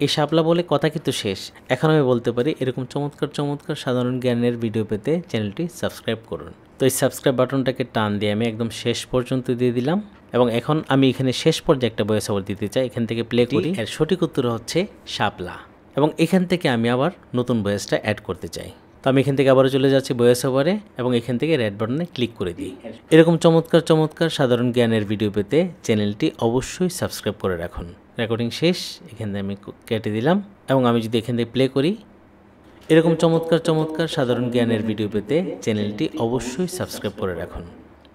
এই শাপলা বলে কথা কিন্তু শেষ। এখন আমি বলতে পারি এরকম চমৎকার চমৎকার সাধারণ জ্ঞানের ভিডিও পেতে চ্যানেলটি সাবস্ক্রাইব করুন। তো এই সাবস্ক্রাইব বাটনটাকে টান দিয়ে আমি একদম শেষ পর্যন্ত দিয়ে দিলাম এবং এখন আমি এখানে শেষ পর্যায়ে একটা ভয়েস ওভার দিতে চাই। এখান থেকে প্লে করি, এর সঠিক উত্তর হচ্ছে শাপলা এবং এখান থেকে আমি আবার নতুন ভয়েসটা অ্যাড করতে চাই। তো আমি এখান থেকে আবারও চলে যাচ্ছি ভয়েস ওভারে এবং এখান থেকে রেড বাটনে ক্লিক করে দিই। এরকম চমৎকার চমৎকার সাধারণ জ্ঞানের ভিডিও পেতে চ্যানেলটি অবশ্যই সাবস্ক্রাইব করে রাখুন। রেকর্ডিং শেষ, এখান থেকে আমি কেটে দিলাম এবং আমি যদি এখান থেকে প্লে করি, এরকম চমৎকার চমৎকার সাধারণ জ্ঞানের ভিডিও পেতে চ্যানেলটি অবশ্যই সাবস্ক্রাইব করে রাখুন।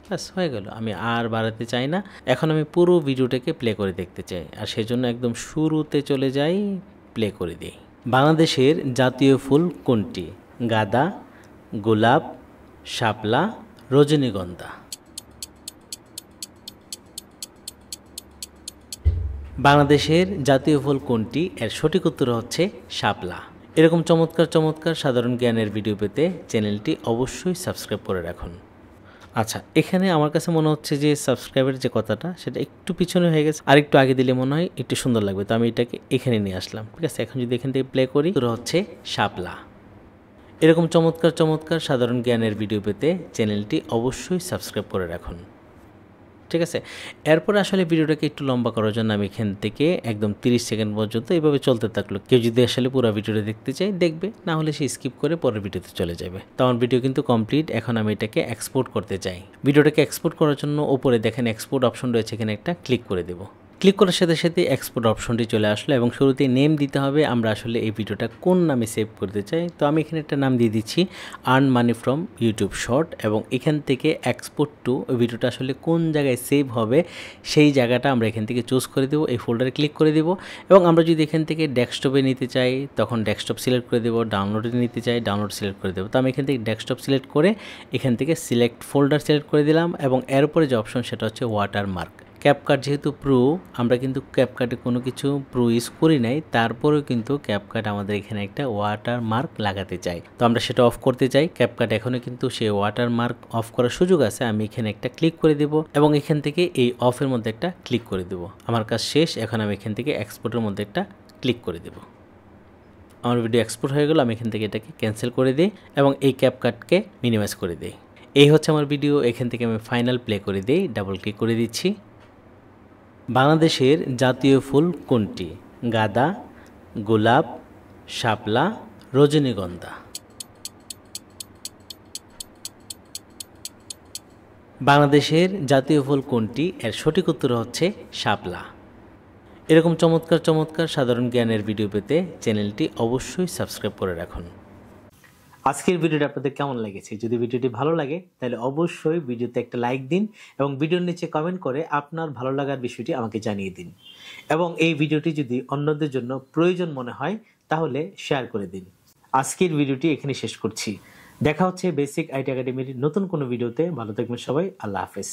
ব্যাস হয়ে গেল, আমি আর বাড়াতে চাই না। এখন আমি পুরো ভিডিওটাকে প্লে করে দেখতে চাই, আর সেজন্য একদম শুরুতে চলে যাই, প্লে করে দিই। বাংলাদেশের জাতীয় ফুল কোনটি? গাঁদা, গোলাপ, শাপলা, রজনীগন্ধা। বাংলাদেশের জাতীয় ফুল কোনটি? এর সঠিক উত্তর হচ্ছে শাপলা। এরকম চমৎকার চমৎকার সাধারণ জ্ঞানের ভিডিও পেতে চ্যানেলটি অবশ্যই সাবস্ক্রাইব করে রাখুন। আচ্ছা, এখানে আমার কাছে মনে হচ্ছে যে সাবস্ক্রাইবের যে কথাটা সেটা একটু পিছনে হয়ে গেছে, আর একটু আগে দিলে মনে হয় একটু সুন্দর লাগবে, তো আমি এটাকে এখানে নিয়ে আসলাম। ঠিক আছে, এখন যদি এখান থেকে প্লে করি, উত্তর হচ্ছে শাপলা। এরকম চমৎকার চমৎকার সাধারণ জ্ঞানের ভিডিও পেতে চ্যানেলটি অবশ্যই সাবস্ক্রাইব করে রাখুন। ঠিক আছে, এরপর আসলে ভিডিওটাকে একটু লম্বা করার জন্য আমি এখান থেকে একদম 30 সেকেন্ড পর্যন্ত এইভাবে চলতে থাকলো। কেউ যদি আসলে পুরো ভিডিওটা দেখতে চায় দেখবে, না হলে সে স্কিপ করে পরের ভিডিওতে চলে যাবে। তো আমার ভিডিও কিন্তু কমপ্লিট। এখন আমি এটাকে এক্সপোর্ট করতে চাই। ভিডিওটাকে এক্সপোর্ট করার জন্য ওপরে দেখেন এক্সপোর্ট অপশন রয়েছে, এখানে একটা ক্লিক করে দেবো। ক্লিক করার সাথে সাথে এক্সপোর্ট অপশনটি চলে আসলো এবং শুরুতে নেম দিতে হবে। আমরা আসলে এই ভিডিওটা কোন নামে সেভ করতে চাই, তো আমি এখানে একটা নাম দিয়ে দিচ্ছি earn money from YouTube short, এবং এখান থেকে এক্সপোর্ট টু, ওই ভিডিওটা আসলে কোন জায়গায় সেভ হবে সেই জায়গাটা আমরা এখান থেকে চুজ করে দেবো। এই ফোল্ডারে ক্লিক করে দেবো এবং আমরা যদি এখান থেকে ডেস্কটপে নিতে চাই তখন ডেস্কটপ সিলেক্ট করে দেবো, ডাউনলোডে নিতে চাই ডাউনলোড সিলেক্ট করে দেবো। তো আমি এখান থেকে ডেস্কটপ সিলেক্ট করে এখান থেকে সিলেক্ট ফোল্ডার সিলেক্ট করে দিলাম এবং এরপরে যে অপশন সেটা হচ্ছে ওয়াটারমার্ক। ক্যাপকাট যেহেতু প্রো, আমরা কিন্তু ক্যাপকাটে কোনো কিছু প্রো ইউজ করি নাই, তারপরেও কিন্তু ক্যাপকাট আমাদের এখানে একটা ওয়াটারমার্ক লাগাতে চাই, তো আমরা সেটা অফ করতে চাই। ক্যাপকাট এখনও কিন্তু সেই ওয়াটারমার্ক অফ করার সুযোগ আছে। আমি এখানে একটা ক্লিক করে দেব এবং এখান থেকে এই অফের মধ্যে একটা ক্লিক করে দেব। আমার কাজ শেষ। এখন আমি এখান থেকে এক্সপোর্টের মধ্যে একটা ক্লিক করে দেব। আমার ভিডিও এক্সপোর্ট হয়ে গেল। আমি এখান থেকে এটাকে ক্যান্সেল করে দিই এবং এই ক্যাপকাটকে মিনিমাইজ করে দিই। এই হচ্ছে আমার ভিডিও। এখান থেকে আমি ফাইনাল প্লে করে দিই, ডাবল ক্লিক করে দিচ্ছি। বাংলাদেশের জাতীয় ফুল কোনটি? গাঁদা, গোলাপ, শাপলা, রজনীগন্ধা। বাংলাদেশের জাতীয় ফুল কোনটি? এর সঠিক উত্তর হচ্ছে শাপলা। এরকম চমৎকার চমৎকার সাধারণ জ্ঞানের ভিডিও পেতে চ্যানেলটি অবশ্যই সাবস্ক্রাইব করে রাখুন। আজকের ভিডিওটা আপনাদের কেমন লেগেছে? যদি ভিডিওটি ভালো লাগে তাহলে অবশ্যই ভিডিওতে একটা লাইক দিন এবং ভিডিওর নিচে কমেন্ট করে আপনার ভালো লাগার বিষয়টি আমাকে জানিয়ে দিন, এবং এই ভিডিওটি যদি অন্যদের জন্য প্রয়োজন মনে হয় তাহলে শেয়ার করে দিন। আজকের ভিডিওটি এখানে শেষ করছি। দেখা হচ্ছে বেসিক আইটি একাডেমির নতুন কোনো ভিডিওতে। ভালো থাকবেন সবাই। আল্লাহ হাফেজ।